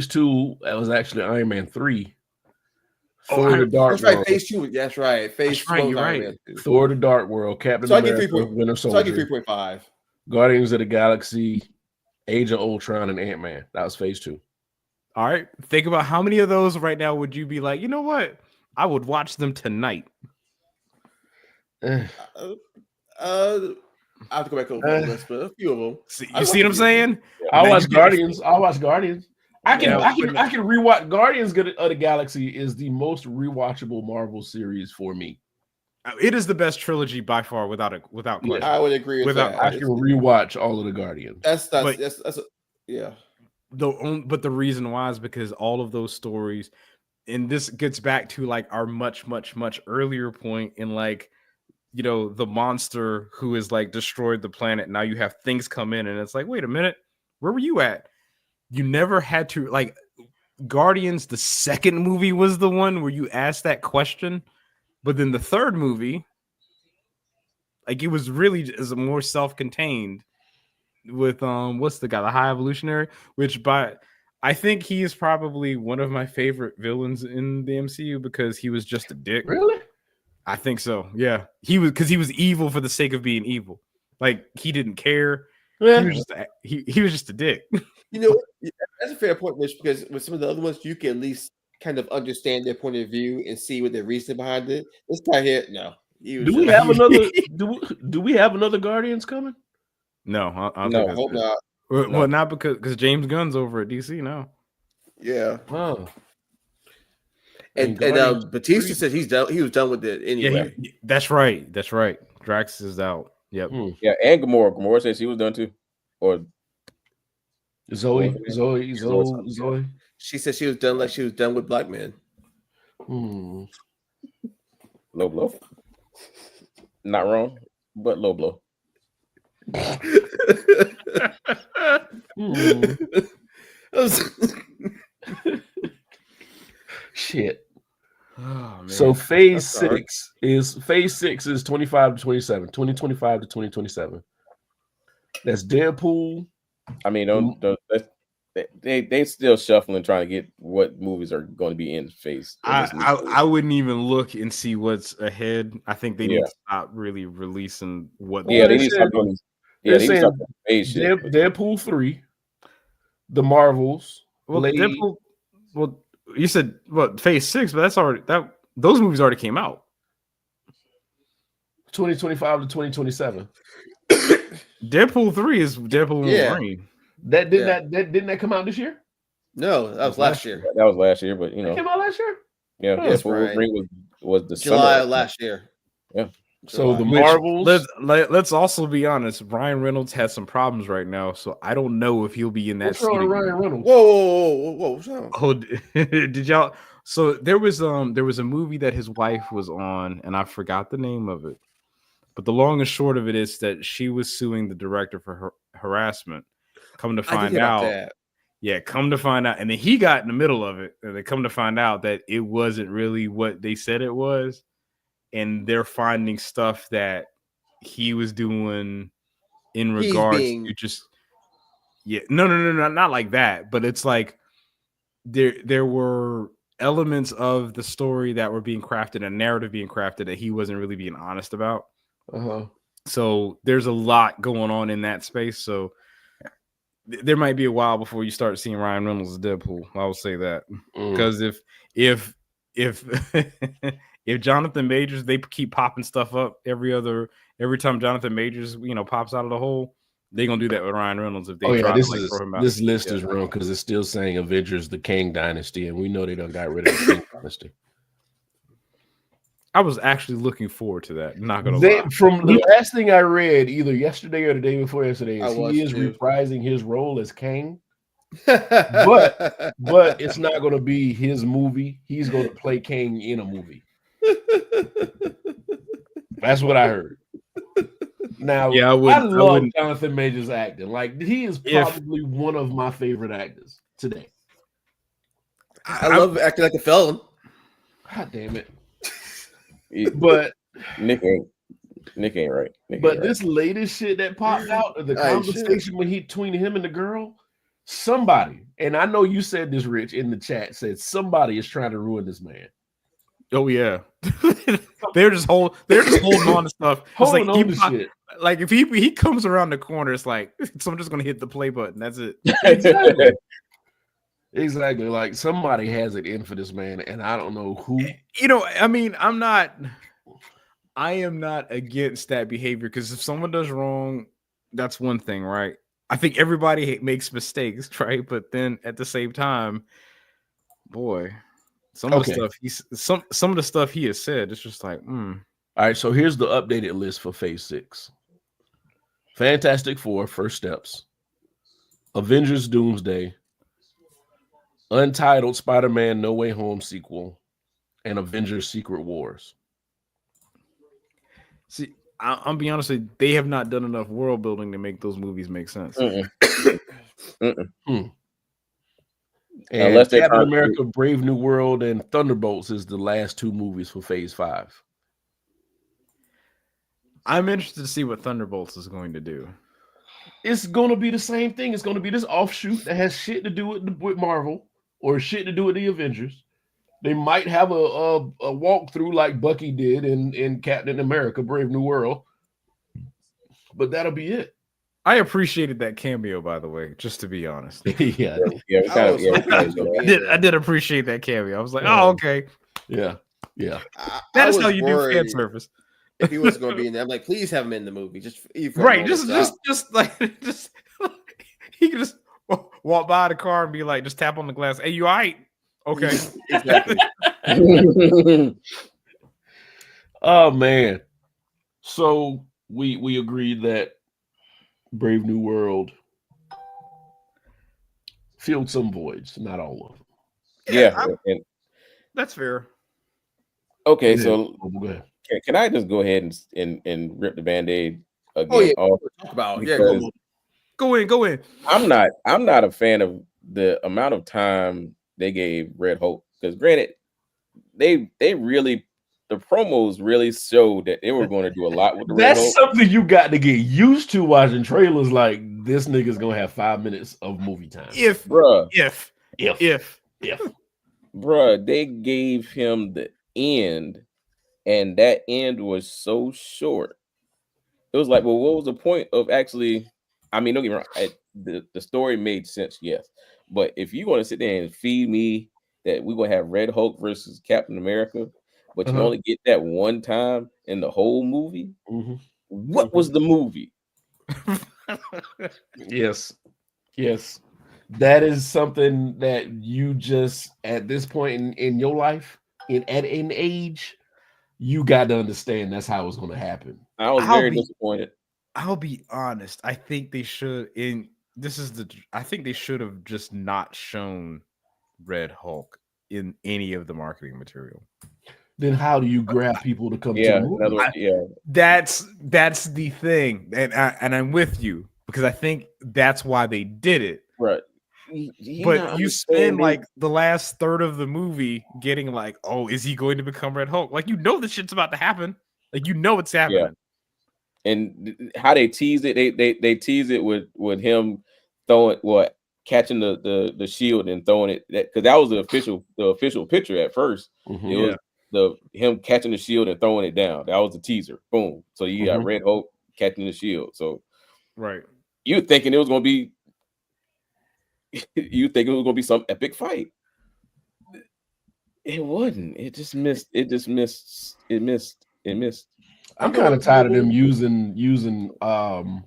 2, that was actually Iron Man 3. Thor the Dark World. Right, Phase 2. That's right. Phase 2. You're right. Thor the Dark World, Captain America, Winter Soldier. So I get 3.5. Guardians of the Galaxy, Age of Ultron, and Ant-Man. That was Phase 2. All right. Think about how many of those right now would you be like, you know what? I would watch them tonight. I have to go back over the list, but a few of them. See what I'm saying? I watch Guardians. I can rewatch Guardians of the Galaxy is the most rewatchable Marvel series for me. It is the best trilogy by far, without question. I would agree with that. I can rewatch all of the Guardians. That's yeah. But the reason why is because all of those stories, and this gets back to like our much earlier point in like, you know, the monster who is like destroyed the planet. Now you have things come in and it's like, wait a minute, where were you at? You never had to, like, Guardians, the second movie was the one where you asked that question, but then the third movie, like, it was really just more self-contained with what's the guy, the High Evolutionary, which I think he is probably one of my favorite villains in the MCU because he was just a dick. Really? I think so. Yeah, he was evil for the sake of being evil. Like, he didn't care. Yeah. He was just a dick. You know, that's a fair point, Rich, because with some of the other ones, you can at least kind of understand their point of view and see what their reason behind it. This guy here, no. Do we have another? Do we have another Guardians coming? No, I hope not. Well, not because James Gunn's over at DC now. Yeah. Oh. And Batista said he's done. He was done with it anyway. Yeah, that's right. Drax is out. Yep. Yeah, and Gamora. Gamora says she was done too. Or Zoe. She said she was done, like she was done with Black Man. Low blow. Not wrong, but low blow. Shit. Oh, man. So phase 6 is 25 to 27, 2025 to 2027. That's Deadpool. I mean, they still shuffling, trying to get what movies are going to be in phase. I wouldn't even look and see what's ahead. I think they need to stop really releasing what. Yeah, they need to stop doing. Yeah, they need to stop doing phase shit. Deadpool 3, The Marvels. Well, Deadpool. Well, you said phase 6, but those movies already came out. 2025 to 2027. Deadpool 3 is Deadpool Wolverine. Didn't that come out this year? No, that was last year. That was last year, but it came out last year. Yeah, that's right. Wolverine was the July summer of last year. Yeah. So the Marvels. Let's also be honest. Ryan Reynolds has some problems right now, so I don't know if he'll be in that. What's wrong with Ryan Reynolds? Whoa! What's wrong? Oh, did y'all? So there was a movie that his wife was on, and I forgot the name of it. But the long and short of it is that she was suing the director for her harassment. Come to find out, and then he got in the middle of it, and they come to find out that it wasn't really what they said it was. And they're finding stuff that he was doing in regards to just, no, not like that. But it's like there were elements of the story that were being crafted, a narrative being crafted that he wasn't really being honest about. So there's a lot going on in that space. So there might be a while before you start seeing Ryan Reynolds as Deadpool. I will say that because if if Jonathan Majors, they keep popping stuff up every time Jonathan Majors, pops out of the hole, they're gonna do that with Ryan Reynolds if they try to throw him out. This list is wrong because it's still saying Avengers: The Kang Dynasty, and we know they done got rid of the Kang Dynasty. I was actually looking forward to that. Not gonna lie. From the last thing I read, either yesterday or the day before yesterday, he is reprising his role as Kang. but it's not going to be his movie. He's going to play Kang in a movie. That's what I heard. Now, I love Jonathan Majors acting. Like, he is probably one of my favorite actors today. I love acting like a felon. God damn it. But Nick ain't right. This latest shit that popped out of the conversation between him and the girl, somebody, and I know you said this, Rich, in the chat, said somebody is trying to ruin this man. Oh yeah, they're just holding on to stuff. Holding on to shit. Like if he comes around the corner, it's like someone's just gonna hit the play button. That's it. Exactly. Like somebody has it in for this man, and I don't know who. I mean, I am not against that behavior because if someone does wrong, that's one thing, right? I think everybody makes mistakes, right? But then at the same time, boy, some of the stuff he has said, it's just like, All right, so here's the updated list for Phase 6. Fantastic Four, First Steps. Avengers Doomsday. Untitled Spider-Man No Way Home sequel. And Avengers Secret Wars. See, I'll be honest with you, they have not done enough world building to make those movies make sense. And Unless they're Captain America, Brave New World, and Thunderbolts is the last 2 movies for Phase 5. I'm interested to see what Thunderbolts is going to do. It's going to be the same thing. It's going to be this offshoot that has shit to do with Marvel or shit to do with the Avengers. They might have a walkthrough like Bucky did in Captain America, Brave New World. But that'll be it. I appreciated that cameo, by the way, just to be honest. Yeah. I did appreciate that cameo. I was like, oh, okay. Yeah. That is how you do fan service. If he was going to be in there, I'm like, please have him in the movie. Just right. Just like he could just walk by the car and be like, just tap on the glass. Hey, you all right? Okay. Exactly. Oh man. So we agreed that Brave New World filled some voids, not all of them. Yeah, that's fair. Okay, so go ahead. Can I just go ahead and rip the Band-Aid again? Oh yeah, talk about Go in. I'm not a fan of the amount of time they gave Red Hulk, because granted, they really, the promos really showed that they were going to do a lot with the Red Hulk. That's something you got to get used to watching trailers. Like, this nigga's gonna have 5 minutes of movie time. If bruh, they gave him the end, and that end was so short. It was like, well, what was the point of actually? I mean, don't get me wrong, the story made sense, yes, but if you want to sit there and feed me that we're gonna have Red Hulk versus Captain America, but you only get that one time in the whole movie, what was the movie? Yes, that is something that you just, at this point in your life, at an age, you got to understand that's how it's going to happen. I was very disappointed. I'll be honest. I think they should. I think they should have just not shown Red Hulk in any of the marketing material. Then how do you grab people to come to the movie? That's the thing, and I'm with you, because I think that's why they did it. Right. But you spend like the last third of the movie getting like, oh, is he going to become Red Hulk? Like, the shit's about to happen. Like, it's happening. Yeah. And how they tease it, they tease it with him catching the shield and throwing it, because that was the official picture at first. It was him catching the shield and throwing it down. That was the teaser. Boom. So you got Red Hulk catching the shield. So right, you thinking it was gonna be some epic fight. It wasn't. It just missed. It missed. I'm kind of tired of them using what's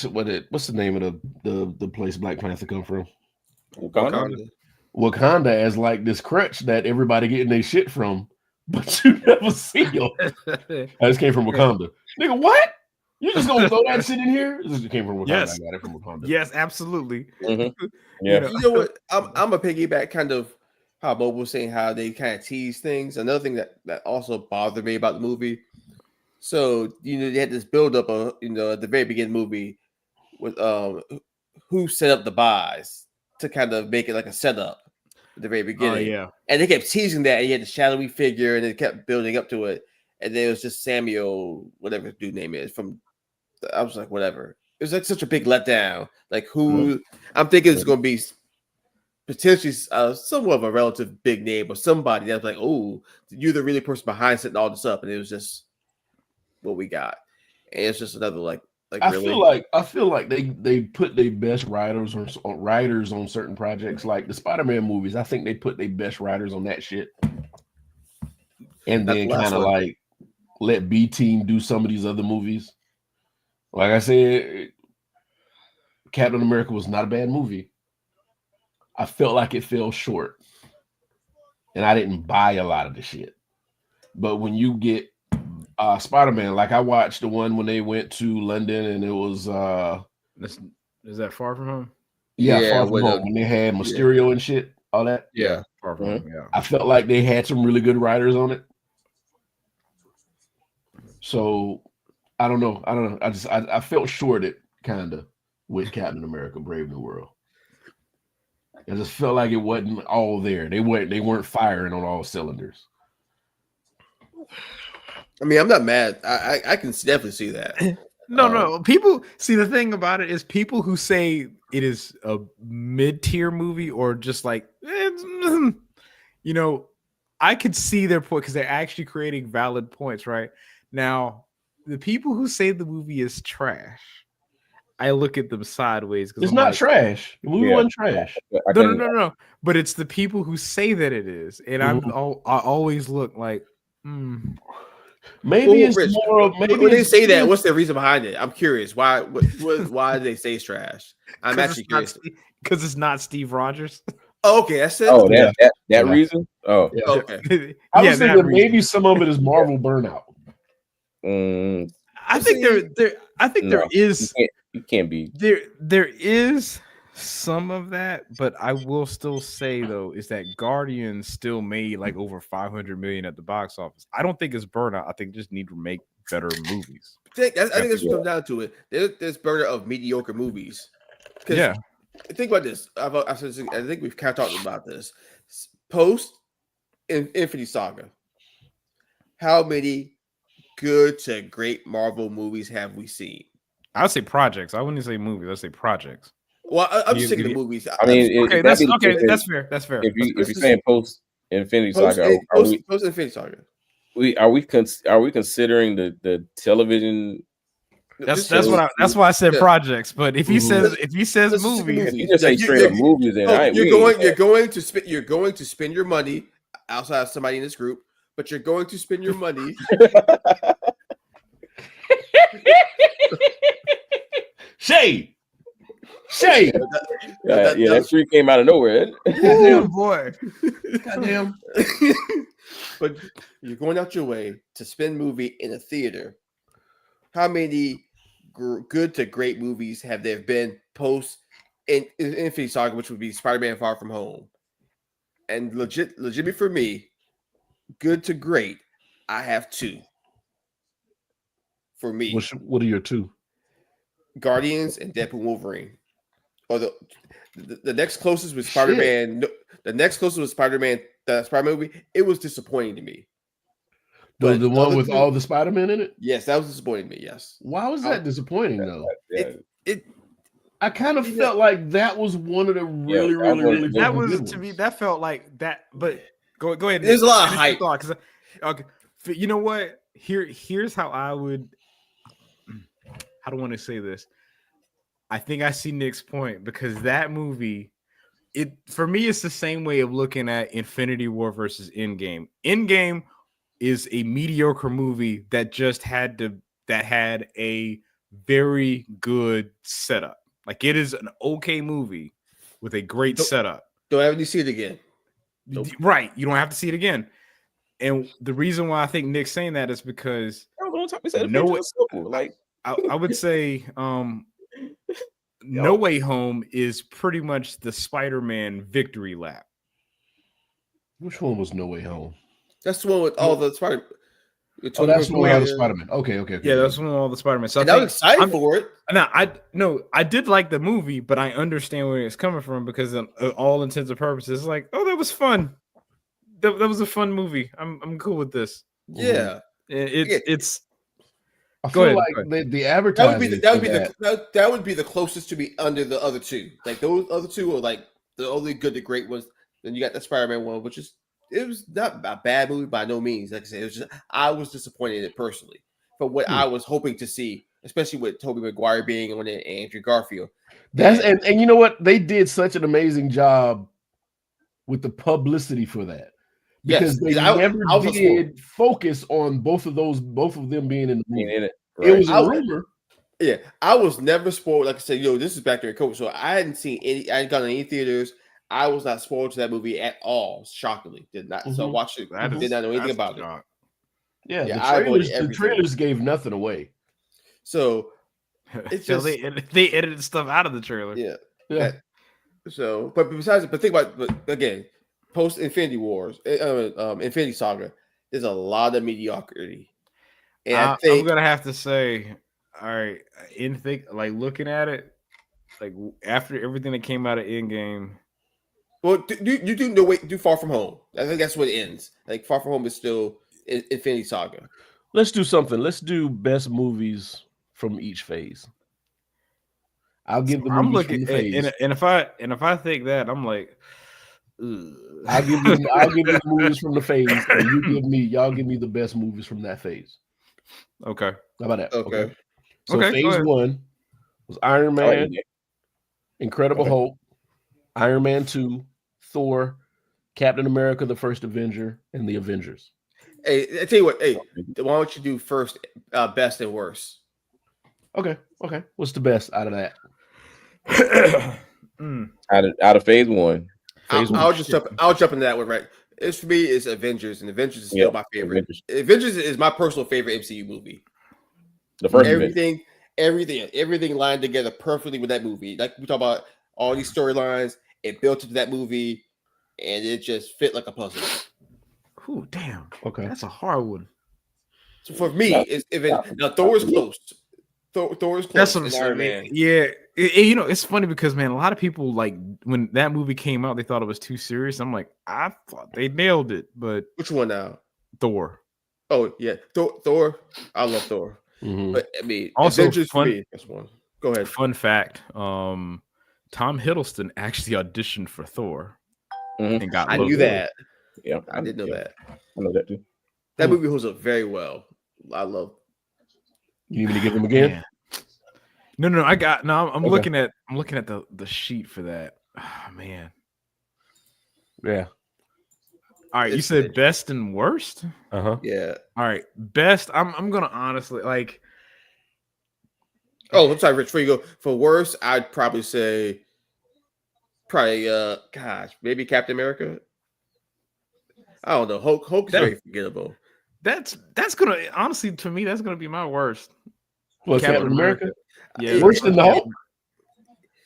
the name of the place Black Panther come from? Wakanda as like this crutch that everybody getting their shit from, but you never see them. I just came from Wakanda. Nigga, what? You just gonna throw that shit in here? This came from Wakanda. Yes. I got it from Wakanda. Yes, absolutely. Yeah. You know what? I'm a piggyback kind of how Bob was saying how they kind of tease things. Another thing that also bothered me about the movie. So, they had this build up of, at the very beginning of the movie with who set up the buys to kind of make it like a setup at the very beginning. Oh, yeah. And they kept teasing that, and you had the shadowy figure, and it kept building up to it. And then it was just Samuel, whatever his dude name is, I was like, whatever. It was like such a big letdown. Like, I'm thinking it's going to be potentially somewhat of a relative big name or somebody that's like, oh, you're the really person behind setting all this up. And it was just what we got. And it's just another I feel like they put their best writers on certain projects, like the Spider-Man movies. I think they put their best writers on that shit, and then kind of like let B Team do some of these other movies. Like I said, Captain America was not a bad movie. I felt like it fell short, and I didn't buy a lot of the shit. But when you get Spider-Man, like I watched the one when they went to London, and it was is that Far From Home? Far From Home, when they had Mysterio and shit, all that. Yeah, Far From Home. Yeah, I felt like they had some really good writers on it. So I don't know. I felt shorted kind of with Captain America: Brave New World. I just felt like it wasn't all there. They weren't firing on all cylinders. I mean, I'm not mad. I can definitely see that. No. People see, the thing about it is people who say it is a mid-tier movie or just like, I could see their point because they're actually creating valid points, right? Now, the people who say the movie is trash, I look at them sideways because it's not trash. The movie wasn't trash. No. But it's the people who say that it is, and I always look like, maybe it's Rich, more of maybe when they say that. What's the reason behind it? I'm curious. Why do they say it's trash? I'm actually curious because it's not Steve Rogers. Oh, okay, that's it. Oh, that reason. Oh, yeah. Okay. I was thinking maybe some of it is Marvel burnout. I think there is. You can't be there is some of that, but I will still say though is that Guardians still made like over 500 million at the box office. I don't think it's burnout. I think just need to make better movies. I think that's what comes down to it. There's burnout of mediocre movies. Yeah. Think about this. I think we've kind of talked about this. Post Infinity Saga. How many good to great Marvel movies have we seen? I would say projects. I wouldn't say movies. I'd say projects. Well, I'm just thinking of movies. I mean, that's fair. That's fair. If you're saying post Infinity Saga, post Infinity Saga, are we considering the television? That's why I said projects. But if he says movies, if you just say straight up movies, then you're going to spend your money outside of somebody in this group, but you're going to spend your money. Shade. That tree came out of nowhere. Oh boy. Goddamn. But you're going out your way to spend movie in a theater. How many good to great movies have there been post Infinity Saga, which would be Spider-Man: Far From Home? And legitimately for me, good to great, I have two. For me, what are your two? Guardians and Deadpool Wolverine. Or the next closest was Spider-Man. The next closest was Spider-Man. The Spider-Man movie. It was disappointing to me. The one with all the Spider-Man in it? Yes, that was disappointing to me. Yes. Why was that disappointing though? I kind of felt like that was one of the really that was to me. That felt like that. But go ahead. There's a lot of hype. Okay, you know what? Here's how I would. I don't want to say this. I think I see Nick's point because that movie, for me, it's the same way of looking at Infinity War versus Endgame. Endgame is a mediocre movie that just had a very good setup. Like it is an okay movie with a great setup. Don't ever see it again. Nope. Right. You don't have to see it again. And the reason why I think Nick's saying that is because I would say No Way Home is pretty much the Spider-Man victory lap. Which one was No Way Home? That's the one with all the Spider. That's the one with all the Spider-Man. Okay. Yeah, that's one with all the Spider-Man. So I was excited for it. I did like the movie, but I understand where it's coming from because of all intents and purposes, it's like, oh, that was fun. That was a fun movie. I'm cool with this. Yeah, it's. I feel like the advertising that would be the closest to be under the other two. Like those other two are like the only good to great ones. Then you got the Spider-Man one, which is it was not a bad movie by no means. Like I said, it was just I was disappointed in it personally for what I was hoping to see, especially with Tobey Maguire being on it and Andrew Garfield. And you know what? They did such an amazing job with the publicity for that. Because they never did focus on both of them being in the movie. It was a rumor. Yeah, I was never spoiled. Like I said, this is back during COVID, so I hadn't seen any. I hadn't gone to any theaters. I was not spoiled to that movie at all. Shockingly, did not. So I watched it. Did not know anything about it. Yeah, the trailers gave nothing away. So it's just they edited stuff out of the trailer. Yeah. But besides, but think about, but again, post Infinity Wars, Infinity Saga, there's a lot of mediocrity. And I think I'm gonna have to say, all right, looking at it, like after everything that came out of Endgame. Well, you do Far From Home. I think that's what it ends. Like Far From Home is still Infinity Saga. Let's do something. Let's do best movies from each phase. I'll give the movies I'm looking, from the phase. And if I think that, I'm like, ugh. I'll give you the movies from the phase, and y'all give me the best movies from that phase. Okay. How about that? Okay. So phase 1 was Iron Man, Incredible Hulk, Iron Man 2, Thor, Captain America, the First Avenger, and the Avengers. Hey, I tell you what. Hey, why don't you do first, best and worst? Okay. What's the best out of that? Out of phase 1. I'll jump into that one, right? It's for me, it's Avengers, and Avengers is still my favorite. Avengers is my personal favorite MCU movie. The first everything lined together perfectly with that movie. Like we talk about all these storylines, it built into that movie, and it just fit like a puzzle. Ooh, damn. Okay, that's a hard one. So for me, now Thor is close. Thor is close. That's what I'm saying, man. Yeah, it's funny because, man, a lot of people, like, when that movie came out, they thought it was too serious. I'm like, I thought they nailed it, but which one now? Thor. Oh yeah, Thor. I love Thor. Mm-hmm. But I mean, also Avengers for me. That's one. Go ahead. Fun fact: Tom Hiddleston actually auditioned for Thor and got. I knew that. Yeah, I did know that. I know that too. That movie holds up very well. I love. You need me to give him again? Yeah. No. I'm looking at the sheet for that. Oh, man. Yeah. All right, you said best and worst? Yeah. All right, best. I'm gonna honestly like. Oh, I'm sorry, Rich. Before you go for worst, I'd probably say, maybe Captain America. I don't know. Hulk is very forgettable. That's gonna honestly, to me, that's gonna be my worst. What, Captain America? Yeah, worse than the Hulk.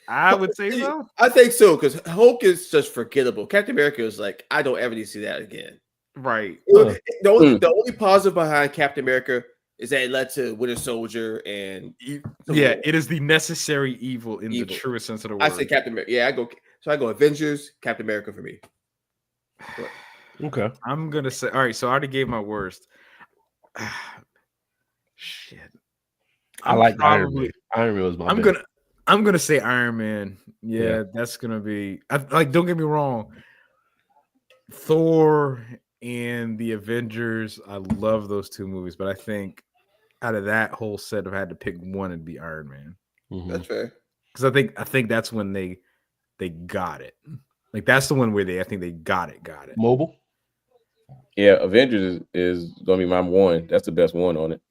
I would say so. I think so, because Hulk is just forgettable. Captain America is like, I don't ever need to see that again. Right. The only positive behind Captain America is that it led to Winter Soldier and it is the necessary evil in the truest sense of the word. I say Captain America. Yeah, I go Avengers, Captain America for me. Okay. I'm gonna say, all right, so I already gave my worst. Shit. I like Iron Man. Iron Man was my best. I'm gonna say Iron Man. Yeah, that's gonna be don't get me wrong. Thor and the Avengers, I love those two movies, but I think out of that whole set, if I had to pick one, it'd be Iron Man. Mm-hmm. That's fair. Because I think that's when they got it. Like that's the one where I think they got it. Mobile. Yeah, Avengers is gonna be my one. That's the best one on it.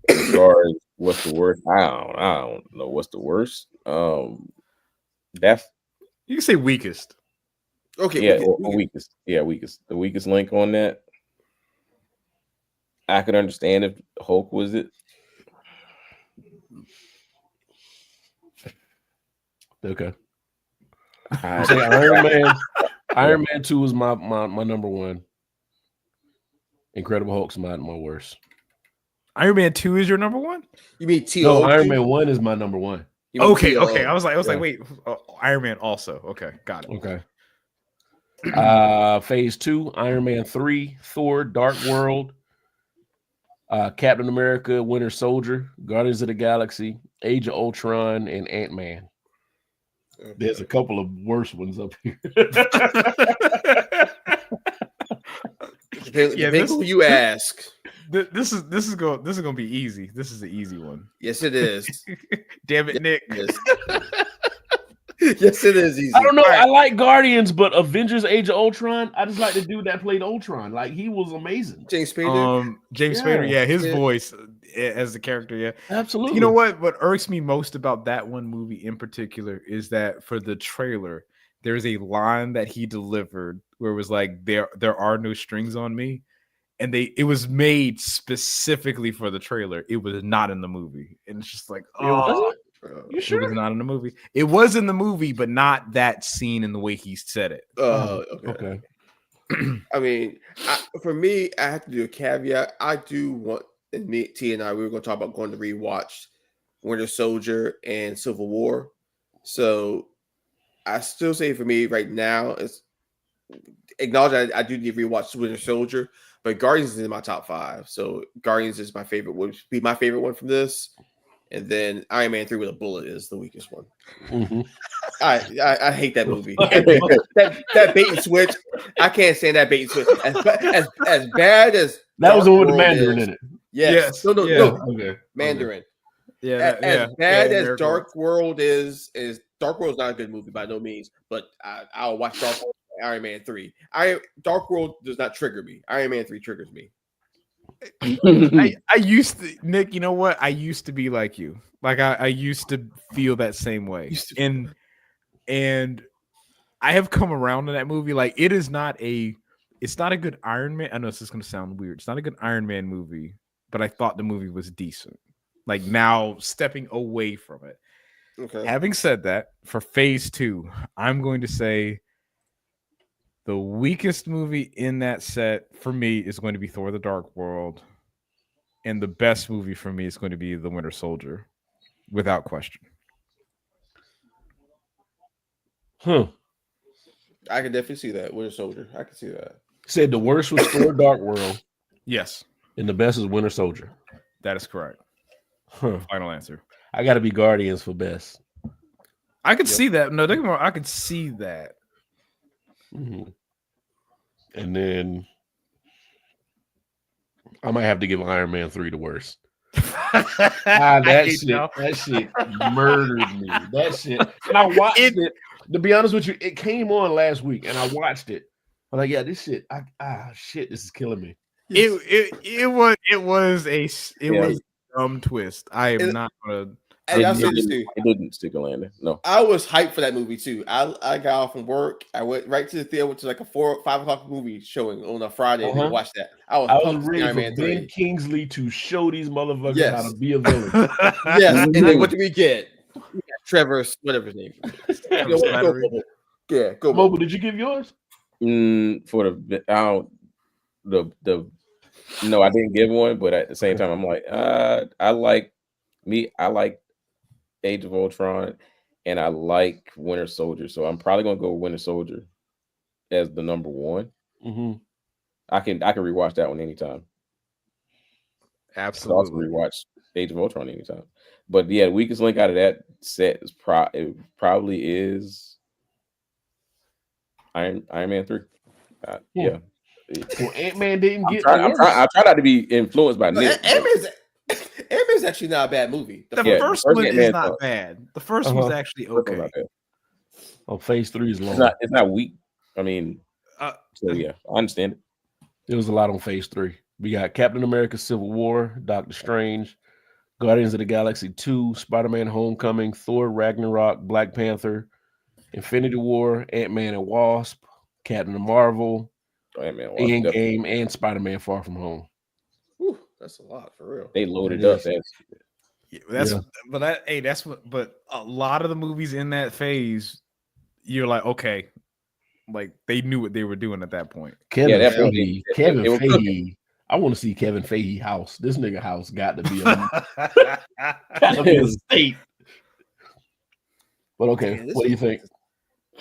As far as what's the worst, I don't know what's the worst. That's you can say weakest. Okay, yeah, weakest. Yeah, weakest. The weakest link on that. I could understand if Hulk was it. Okay. I say Iron Man. Iron Man 2 is my number one. Incredible Hulk's my worst. Iron Man 2 is your number one? You mean T? No, Iron Man 1 is my number one. Okay. I was like, wait, Iron Man also. Okay, got it. Okay. Phase 2, Iron Man 3, Thor, Dark World, Captain America, Winter Soldier, Guardians of the Galaxy, Age of Ultron, and Ant-Man. Okay. There's a couple of worse ones up here. Who you ask. This is gonna be easy. This is the easy one. Yes, it is. Damn it, Nick. Yes, it is easy. I don't know. Right. I like Guardians, but Avengers: Age of Ultron. I just like the dude that played Ultron. Like he was amazing. James Spader. Spader. Yeah, his voice as the character. Yeah, absolutely. You know what irks me most about that one movie in particular is that for the trailer, there's a line that he delivered where it was like, "There are no strings on me." and it was made specifically for the trailer. It was not in the movie, and it's just like, oh, you sure? It was not in the movie. It was in the movie, but not that scene in the way he said it. Okay. I mean, for me, I have to do a caveat. I do want, and T and I, we were going to talk about going to rewatch Winter Soldier and Civil War. So I still say for me right now, it's acknowledge I do need to rewatch Winter Soldier, but Guardians is in my top 5. So Guardians is my favorite, would be my favorite one from this. And then Iron Man 3 with a bullet is the weakest one. Mm-hmm. I hate that movie. that bait and switch. I can't stand that bait and switch. As bad as that was the one with the Mandarin in it. Yes. No. Okay. Mandarin. Yeah. As bad as Dark World is Dark World is not a good movie by no means, but I'll watch Dark World, Iron Man 3. Dark World does not trigger me. Iron Man 3 triggers me. I used to, Nick, you know what? I used to be like you. Like I used to feel that same way. And I have come around to that movie. Like it's not a good Iron Man. I know this is gonna sound weird. It's not a good Iron Man movie, but I thought the movie was decent. Like now stepping away from it. Okay. Having said that, for phase 2, I'm going to say the weakest movie in that set for me is going to be Thor: The Dark World. And the best movie for me is going to be The Winter Soldier, without question. I can definitely see that. Winter Soldier. I can see that. Said the worst was Thor: Dark World. Yes. And the best is Winter Soldier. That is correct. Final answer. I got to be Guardians for best. I could see that. No, I could see that. Mm-hmm. And then I might have to give Iron Man 3 the worst. That shit murdered me. That shit. And I watched it. To be honest with you, it came on last week, and I watched it. I'm like, yeah, this shit. Shit, this is killing me. It was a dumb twist. I am not gonna. It didn't stick a landing. No, I was hyped for that movie too. I got off from work. I went right to the theater, which is like a 4 or 5 o'clock movie showing on a Friday, and watched that. I was ready for Ben Kingsley to show these motherfuckers how to be a villain. Yes, and then what did we get? Trevor, whatever his name. Go Mobile. Did you give yours? For no, I didn't give one, but at the same time, I'm like, I like Age of Ultron, and I like Winter Soldier, so I'm probably gonna go Winter Soldier as the number 1. Mm-hmm. I can rewatch that one anytime. Absolutely, also rewatch Age of Ultron anytime. But yeah, the weakest link out of that set is probably is Iron Man 3. Yeah. Well, Ant-Man didn't get. I try not to be influenced by Nick. Ant-Man's actually not a bad movie. The first one is not bad. The first was actually okay. Oh, phase 3 is long. It's not weak. I mean, so yeah, I understand it. There was a lot on phase 3. We got Captain America: Civil War, Doctor Strange, Guardians of the Galaxy 2, Spider-Man: Homecoming, Thor: Ragnarok, Black Panther, Infinity War, Ant-Man and Wasp, Captain Marvel, Endgame, and Spider-Man: Far From Home. Whew, that's a lot for real. They loaded up. But a lot of the movies in that phase, you're like, okay, like they knew what they were doing at that point. Kevin Feige. I want to see Kevin Feige house. This nigga house got to be a state. But okay, what do you think?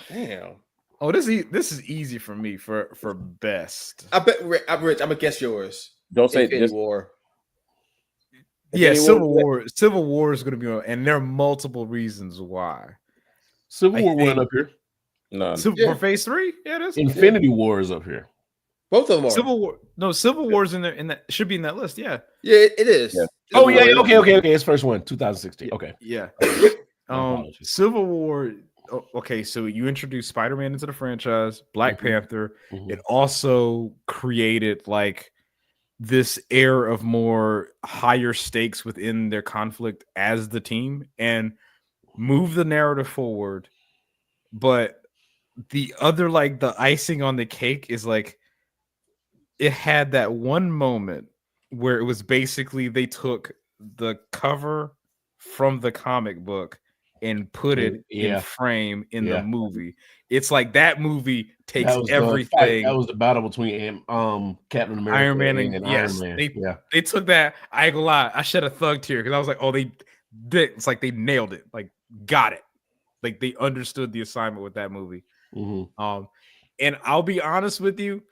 Damn. Oh, this is easy for me for best. I bet Rich, I'm gonna guess yours. Don't say Infinity War. Yeah, Civil War. Civil War is going to be on, and there are multiple reasons why. Civil War went up here. No, for phase 3, yeah, it is. Infinity War is up here. Both of them are. Civil War. No, Civil War's in there, and that should be in that list. Yeah. Yeah, it is. Yeah. Oh yeah. Okay. It's first one, 2016. Okay. Yeah. Civil War. Okay, so you introduced Spider-Man into the franchise, Black Panther. It also created like this air of more higher stakes within their conflict as the team and move the narrative forward. But the other, like the icing on the cake is like it had that one moment where it was basically they took the cover from the comic book and put it in frame in the movie. It's like that movie takes everything. That was the battle between Captain America Iron Man and Iron Man. They took that. I ain't gonna lie. I shed a thug tear because I was like, oh, it's like they nailed it. Like, got it. Like they understood the assignment with that movie. Mm-hmm. And I'll be honest with you,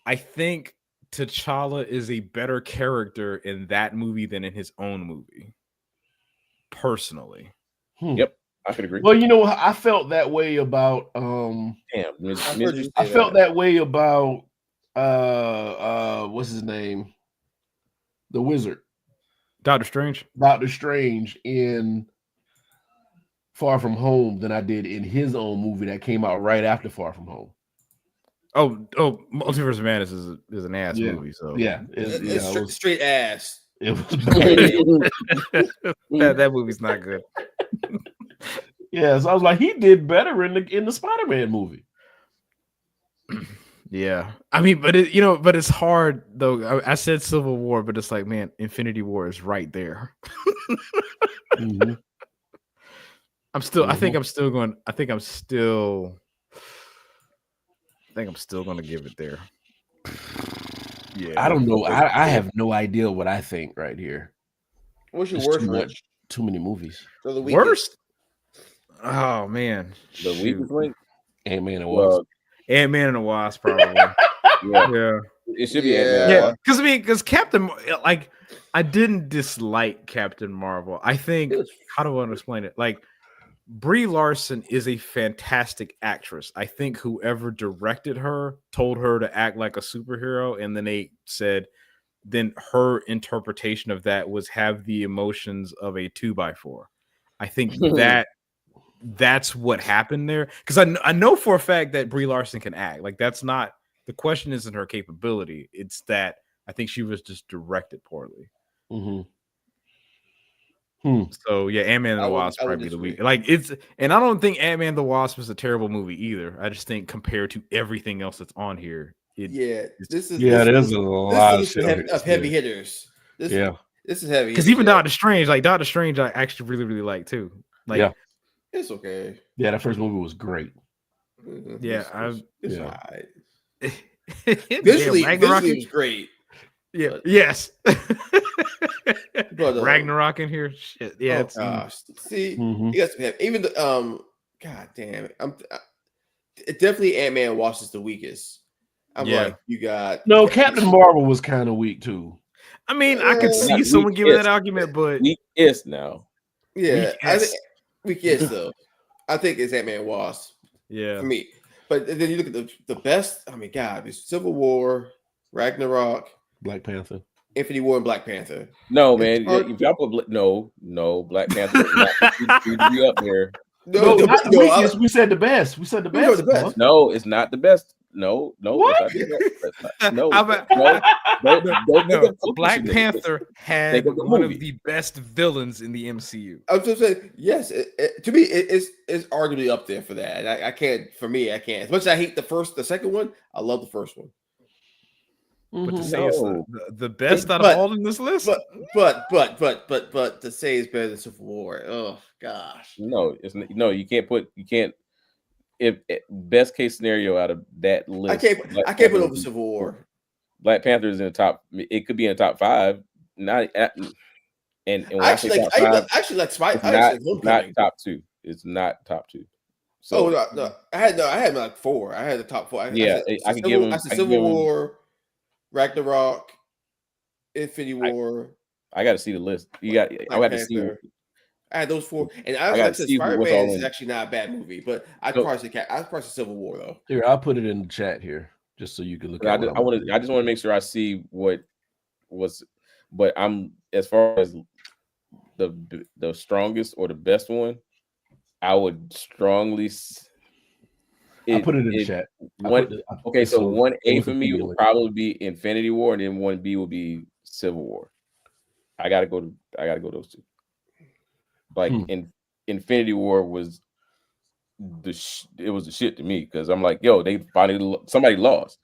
I think T'Challa is a better character in that movie than in his own movie. Personally. Yep, I could agree. Well, you know, I felt that way about I felt that way about what's his name? The Wizard. Doctor Strange. Doctor Strange in Far From Home than I did in his own movie that came out right after Far From Home. Oh, Multiverse of Madness is an ass movie. So it's straight ass. It was that movie's not good. Yeah, so I was like, he did better in the Spider-Man movie. Yeah, I mean, but it's hard though. I said Civil War, but it's like, man, Infinity War is right there. Mm-hmm. I think I'm still going to give it there. Yeah, I don't know. I have no idea what I think right here. What's your worst, Rich? Too many movies. So the worst? Oh man, the weakest link. Ant-Man and Wasp. Ant-Man and the Wasp, probably. yeah, it should be Ant-Man. Yeah, because Captain, like, I didn't dislike Captain Marvel. I think how do I want to explain it? Like, Brie Larson is a fantastic actress. I think whoever directed her told her to act like a superhero, and then they said, then her interpretation of that was have the emotions of a 2x4. I think that's what happened there, because I know for a fact that Brie Larson can act. Like, that's not the question. Isn't her capability? It's that I think she was just directed poorly. Mm-hmm. So yeah, Ant-Man and the Wasp probably the week. Like, and I don't think Ant-Man and the Wasp is a terrible movie either. I just think compared to everything else that's on here, there's a lot of heavy hitters. This is heavy because even Doctor Strange, I actually really really like too. Like, it's okay. Yeah, that first movie was great. Yeah, it's all right. Visually was great. Yeah. Yes. But Ragnarok in here, shit. Yeah. See, you guys have even the God damn it! Definitely Ant-Man Wasp is the weakest. I'm like, you got Captain Marvel was kind of weak too. I mean, I could see someone giving that argument, but weakest now. Yeah, I think weakest though. I think it's Ant-Man Wasp. Yeah, for me. But then you look at the best. I mean, God, there's Civil War, Ragnarok, Black Panther, Infinity War, and Black Panther. No, man. If y'all put Black Panther would be up there. We said the best. We said the best. No, it's not the best. No. What? No. Black Panther had one of the best villains in the MCU. I was just saying, yes. To me, it's arguably up there for that. I can't. For me, I can't. As much as I hate the second one, I love the first one. But to say it's the best out of all in this list, but to say it's better than Civil War, oh gosh, no, you can't. If best case scenario out of that list, I can't put over Civil War. Black Panther is in the top. It could be in the top 5. Not and when I actually like Spider. Not top 2. It's not top 2. So no. I had like 4. I had the top 4. I can give them. I said Civil War, Ragnarok, Infinity War. I got to see the list. I got to see. I had those 4, and I got to see Spider-Man is actually not a bad movie, but I'd probably say Civil War though. Here, I'll put it in the chat here just so you can look at it. I just want to make sure I see what was, but I'm as far as the strongest or the best one, I would strongly. I put it in the chat. So 1A for me would probably be Infinity War, and then 1B would be Civil War. I gotta go those 2. Like in Infinity War was it was the shit to me because I'm like, yo, they finally somebody lost.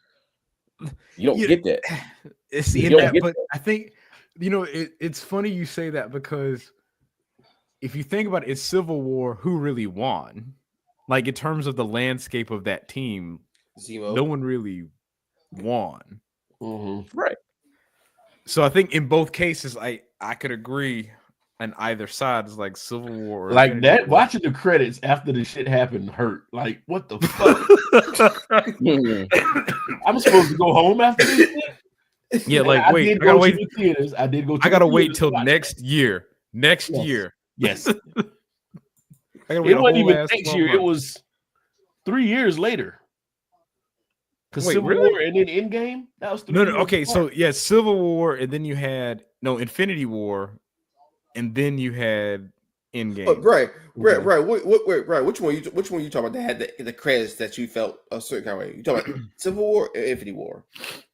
You don't get that. But I think it's funny you say that because if you think about it, it's Civil War. Who really won? Like in terms of the landscape of that team, Zemo. No one really won. Mm-hmm. Right. So I think in both cases, I could agree on either side. It's like Civil War, or like Infinity that. War. Watching the credits after the shit happened hurt. Like, what the fuck? I'm supposed to go home after this shit? Yeah, like I wait, did I gotta go wait. to the theaters. I did go. To I gotta the wait theaters till to watch next that. year. Next year. Yes. I gotta wait It a wasn't whole even ass next 12 year. It months. was 3 years later. Because Wait, Civil really? War and then Endgame. That was 3 No, years. okay, apart. so yeah, Civil War, and then you had Infinity War, and then you had Endgame. Oh, right. Which one you talking about that had the credits that you felt a certain kind of way? You talking about Civil War or Infinity War?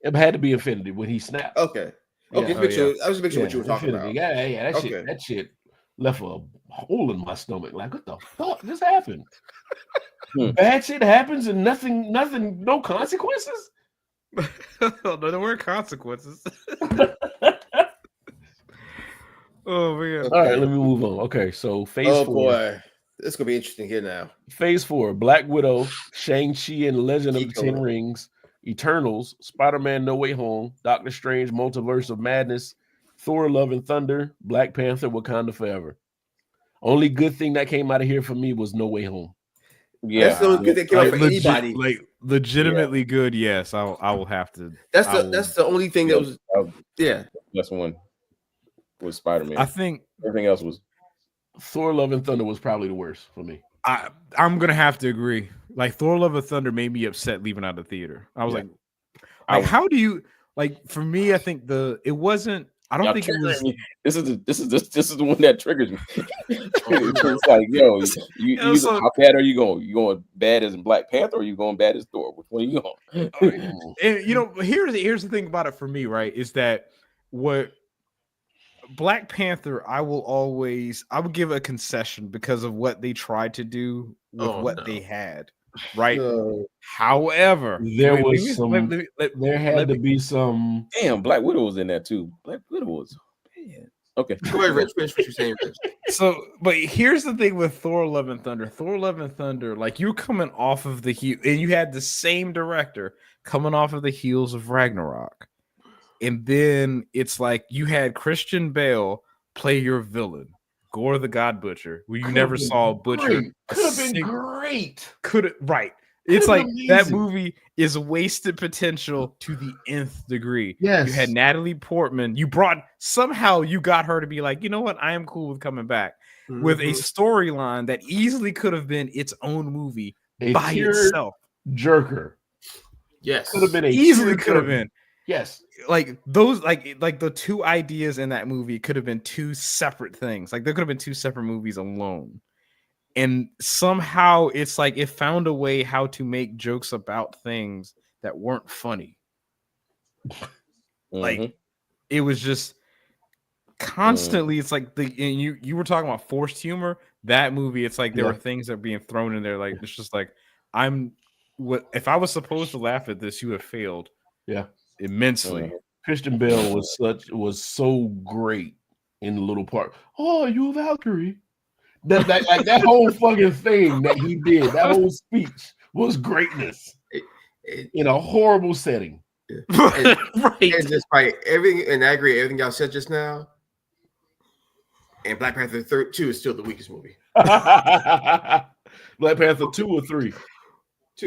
It had to be Infinity when he snapped. Okay. Yeah. Okay, I was making sure what you were talking Infinity. about. Yeah. That shit left a hole in my stomach. Like, what the fuck just happened? Bad shit happens and nothing, no consequences. No, there were consequences. Oh man! All right, let me move on. Okay, so phase 4. Oh boy, it's gonna be interesting here now. Phase 4: Black Widow, Shang-Chi and the Legend of the Ten Rings, Eternals, Spider-Man: No Way Home, Doctor Strange: Multiverse of Madness, Thor: Love and Thunder, Black Panther: Wakanda Forever. Only good thing that came out of here for me was No Way Home. Yeah, that's the only good thing came out for anybody. Like legitimately good. Yes, I will have to. That's the only thing that was. That's one was Spider-Man. I think everything else was. Thor: Love and Thunder was probably the worst for me. I'm gonna have to agree. Like Thor: Love and Thunder made me upset leaving out of the theater. I was like, how do you like? For me, I think it wasn't. I don't think it was. Me. This is the one that triggers me. It's like, yo, how bad are you going? You going bad as in Black Panther, or you going bad as Thor? Which one are you going? And here's the thing about it for me, right? Is that what Black Panther, I would give a concession because of what they tried to do with they had, right? No. However, there had to be some. Damn, Black Widow was in that too. Black Widow was bad. Okay, go ahead, Rich. Finish what you're saying, Rich. So, but here's the thing with Thor: Love and Thunder. Thor: Love and Thunder, like you're coming off of the heel, and you had the same director coming off of the heels of Ragnarok. And then it's like you had Christian Bale play your villain, Gore the God Butcher, who you never saw butcher. Could have been great. Right. It's like that movie is wasted potential to the nth degree. Yes. You had Natalie Portman. You got her to be like, you know what? I am cool with coming back with a storyline that easily could have been its own movie by itself. Jerker. Yes. Could have been easily could have been. Yes. Like those, like the two ideas in that movie could have been two separate things. Like there could have been two separate movies alone. And somehow it's like it found a way how to make jokes about things that weren't funny. Like it was just constantly, it's like you were talking about forced humor. That movie, it's like there were things that were being thrown in there. Like it's just like if I was supposed to laugh at this, you have failed. Yeah. Immensely. Christian Bale was so great in the little part. Oh, you Valkyrie. That whole fucking thing that he did, that whole speech was greatness in a horrible setting. Right. And despite everything, and I agree, everything y'all said just now. And Black Panther 2 is still the weakest movie. Black Panther 2 or 3?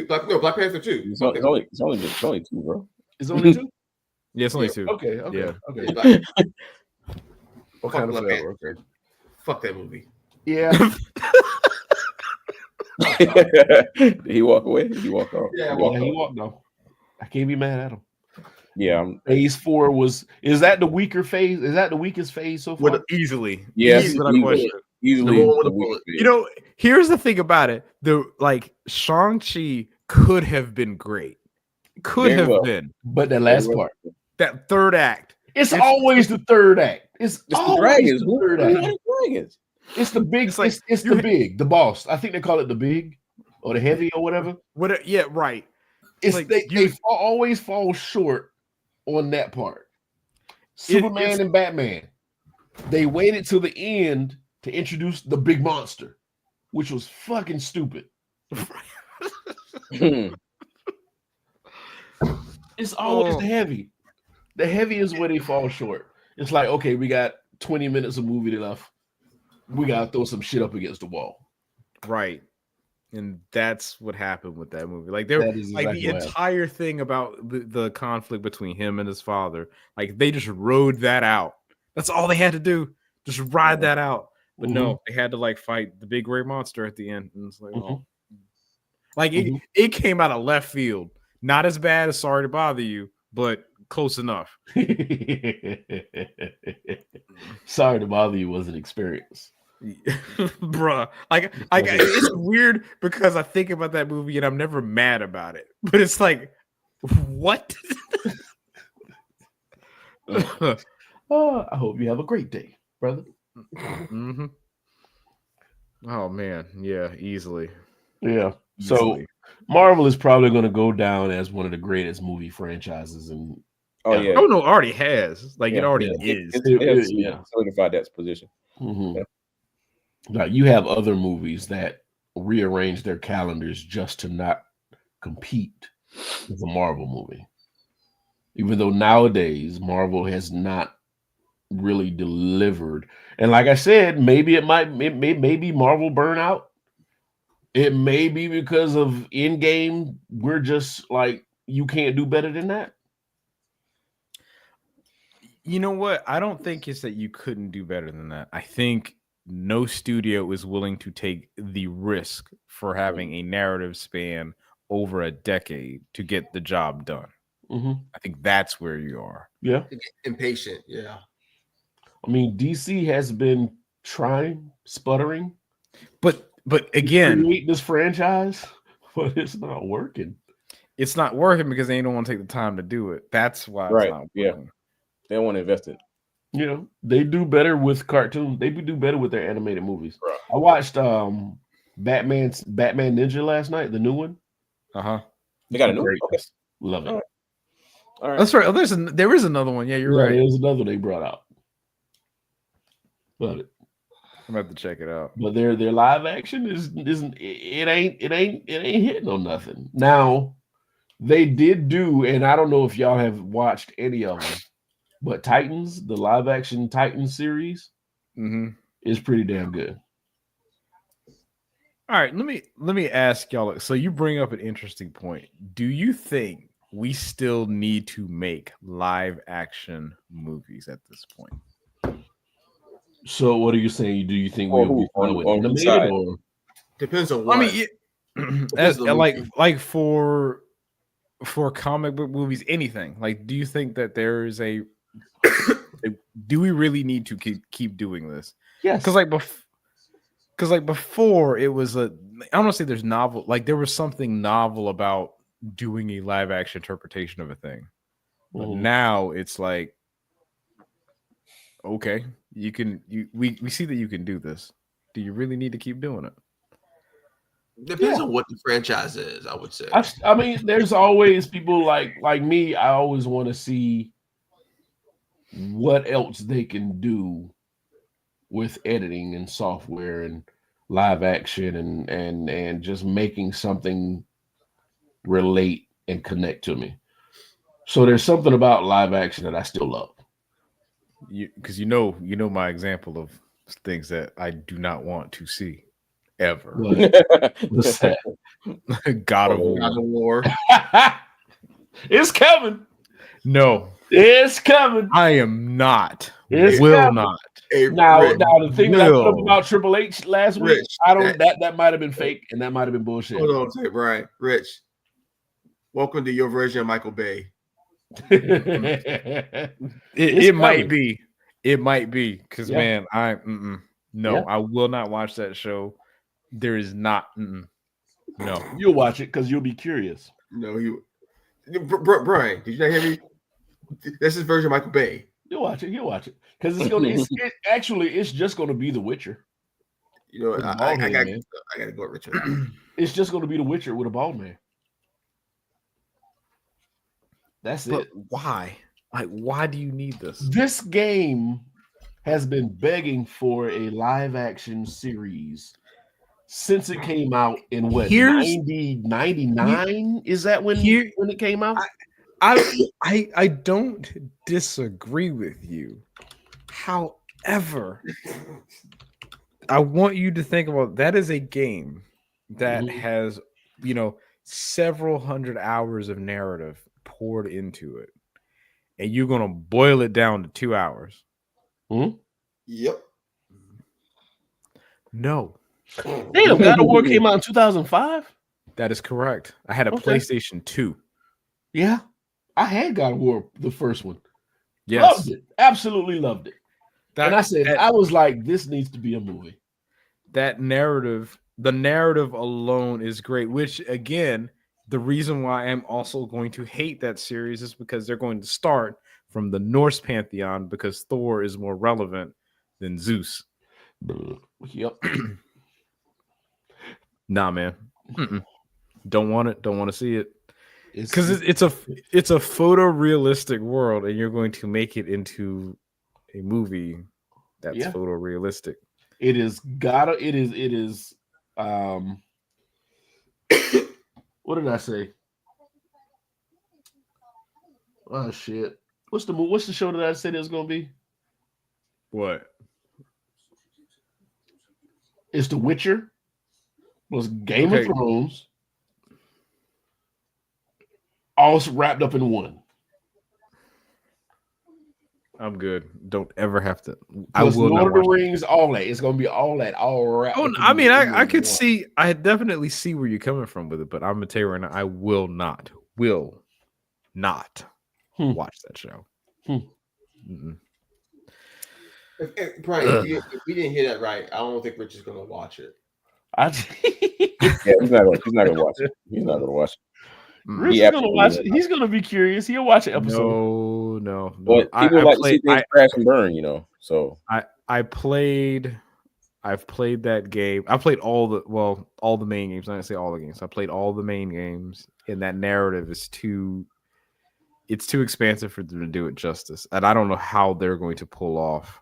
Black Panther 2. It's only 2, bro. It's only 2? Yeah, it's only 2. Okay. Yeah. Okay. What kind of forever? Okay. Fuck that movie. Yeah. Did he walk away? Did he walk off? Yeah, he walked off. I can't be mad at him. Yeah. Phase 4 is that the weaker phase? Is that the weakest phase so far? Easily. Yes. Easily. You know, here's the thing about it. Shang-Chi could have been great. Could have been. But that last part. That third act. It's always the third act. It's the dragons. The third act. It's the big. It's the boss. I think they call it the big or the heavy or whatever. Yeah, right. It's like, they always fall short on that part. Superman and Batman, they waited till the end to introduce the big monster, which was fucking stupid. It's always the heavy. The heavy is where they fall short. It's like, okay, we got 20 minutes of movie left. We gotta throw some shit up against the wall. Right. And that's what happened with that movie. Like the entire thing about the conflict between him and his father, like they just rode that out. That's all they had to do. Just ride that out. But no, they had to like fight the big gray monster at the end. And it's like, it came out of left field. Not as bad as Sorry to Bother You, but close enough. Sorry to Bother You was an experience. Bruh, like it's weird because I think about that movie and I'm never mad about it, but it's like, what? I hope you have a great day, brother. Mm-hmm. Oh man, yeah, easily. Yeah. So Marvel is probably going to go down as one of the greatest movie franchises, and oh no, already has. Like it already is. It solidified that position. Mm-hmm. Yeah. Now you have other movies that rearrange their calendars just to not compete with a Marvel movie. Even though nowadays Marvel has not really delivered. And like I said, maybe it may be Marvel burnout. It may be because of Endgame. We're just like, you can't do better than that. You know what? I don't think it's that you couldn't do better than that. I think no studio is willing to take the risk for having a narrative span over a decade to get the job done. I think that's where you are. Yeah. Impatient. Yeah. I mean, DC has been trying, sputtering. But again, create this franchise, but it's not working. It's not working because they don't want to take the time to do it. That's why it's not working. Yeah. They don't want to invest in it. You know, they do better with cartoons. They do better with their animated movies. Right. I watched Batman Ninja last night, the new one. They got a new one? Okay. Love it. All right. That's right. Oh, there is another one. Yeah, you're right. There's another they brought out. Love it. I'm about to check it out. But their live action isn't hitting on nothing. Now, they did do, and I don't know if y'all have watched any of them, but Titans, the live action Titans series, is pretty damn good. All right, let me ask y'all. So you bring up an interesting point. Do you think we still need to make live action movies at this point? So what are you saying? Do you think we'll be fine with animated, or depends on what? I mean, like for comic book movies, anything. Like, do you think that there is a do we really need to keep doing this? Yes, because like before it was I don't want to say there's novel, like there was something novel about doing a live action interpretation of a thing. But now it's like, okay, we see that you can do this. Do you really need to keep doing it? Depends on what the franchise is, I would say. I mean, there's always people like me. I always want to see what else they can do with editing and software and live action and just making something relate and connect to me. So there's something about live action that I still love. Because you know my example of things that I do not want to see ever. What's that? God of War. It's coming. No, it's coming. I am not. It's will coming. Not. Hey, now the thing that I put up about Triple H last week, I don't that might have been fake and that might have been bullshit. Hold on, Brian. Rich, welcome to your version of Michael Bay. It might be. It might be because man, I will not watch that show. There is not. No, you'll watch it because you'll be curious. No, Brian, did you not hear me? This is version of Michael Bay. You'll watch it because it's just gonna be The Witcher. You know, I gotta go, Richard. It's just gonna be The Witcher with a bald man. That's but it. why? Like, why do you need this? This game has been begging for a live action series since it came out in what, 99? Is that when it came out? I don't disagree with you. However, I want you to think about that is a game that has, several hundred hours of narrative poured into it. And you're going to boil it down to 2 hours. Yep. No. Damn, God of War came out in 2005? That is correct. I had a PlayStation 2. Yeah. I had God of War, the first one. Yes. Loved it. Absolutely loved it. And I said, I was like, this needs to be a movie. That narrative, the narrative alone is great, which, again, the reason why I'm also going to hate that series is because they're going to start from the Norse pantheon because Thor is more relevant than Zeus. Yep. Nah, man. Don't want it. Don't want to see it. Because it's a photorealistic world, and you're going to make it into a movie that's photorealistic. It is gotta. It is. What did I say? Oh shit! What's the show that I said it was gonna be? What? It's The Witcher. Was Game of Thrones. All wrapped up in one. I'm good. Don't ever have to. I will Lord of the Rings, all that. It's gonna be all that, all wrapped. Oh, I mean, I could see. I definitely see where you're coming from with it, but I'm gonna tell you right now, I will not watch that show. Brian, if we didn't hear that right, I don't think Rich is gonna watch it. He's not gonna watch it. He's not gonna watch it. Rich is gonna watch it. He's gonna be curious. He'll watch an episode. No. But people like to see things crash and burn, So I've played that game. I played all the main games. I didn't say all the games. I played all the main games, and that narrative is too expansive for them to do it justice. And I don't know how they're going to pull off.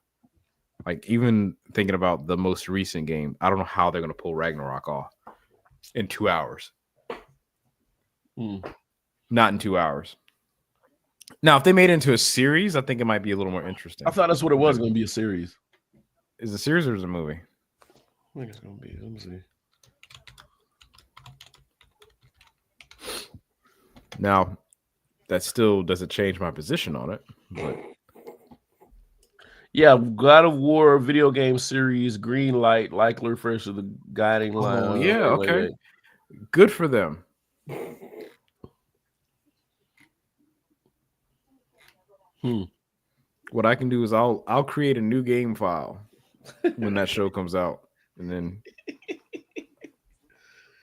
Like, even thinking about the most recent game, I don't know how they're going to pull Ragnarok off in 2 hours. Not in 2 hours. Now, if they made it into a series, I think it might be a little more interesting. I thought that's what it was going to be, a series. Is it a series or is it a movie? I think it's going to be. Let me see. Now, that still doesn't change my position on it, but yeah, God of War video game series, green light, likely refers to the guiding line. Oh, yeah, okay. Good for them. What I can do is I'll create a new game file when that show comes out, and then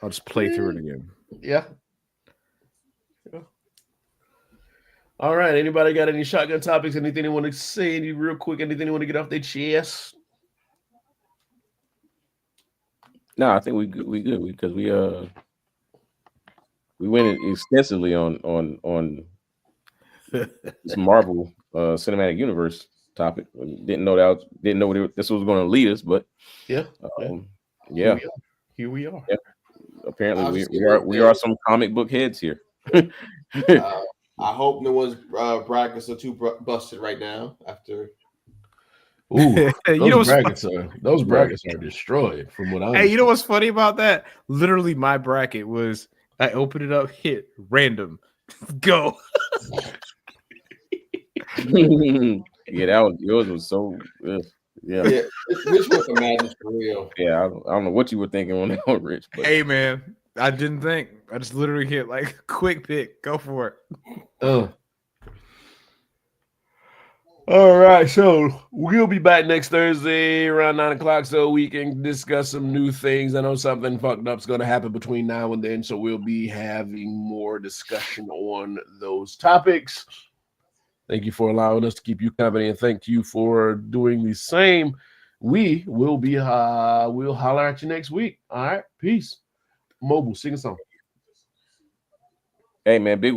I'll just play through it again. Yeah. All right. Anybody got any shotgun topics? Anything they want to say? Any real quick? Anything they want to get off their chest? No, I think we good because we went extensively on this Marvel Cinematic Universe topic. Didn't know this was going to lead us, but yeah. Here we are. Yeah. Apparently, we are some comic book heads here. I hope no one's brackets are too busted right now after. Ooh, those brackets are destroyed from what I understand. Hey, you know what's funny about that? Literally, my bracket was I opened it up, hit random, go. Yeah, yours was so. Yeah. Rich was the madness for real. Yeah, I don't know what you were thinking on that, Rich. But. Hey, man, I didn't think. I just literally hit like quick pick. Go for it. All right, so we'll be back next Thursday around 9:00, so we can discuss some new things. I know something fucked up is going to happen between now and then, so we'll be having more discussion on those topics. Thank you for allowing us to keep you company, and thank you for doing the same. We will be we'll holler at you next week. All right, peace. Mobile, sing a song. Hey man, Big Will.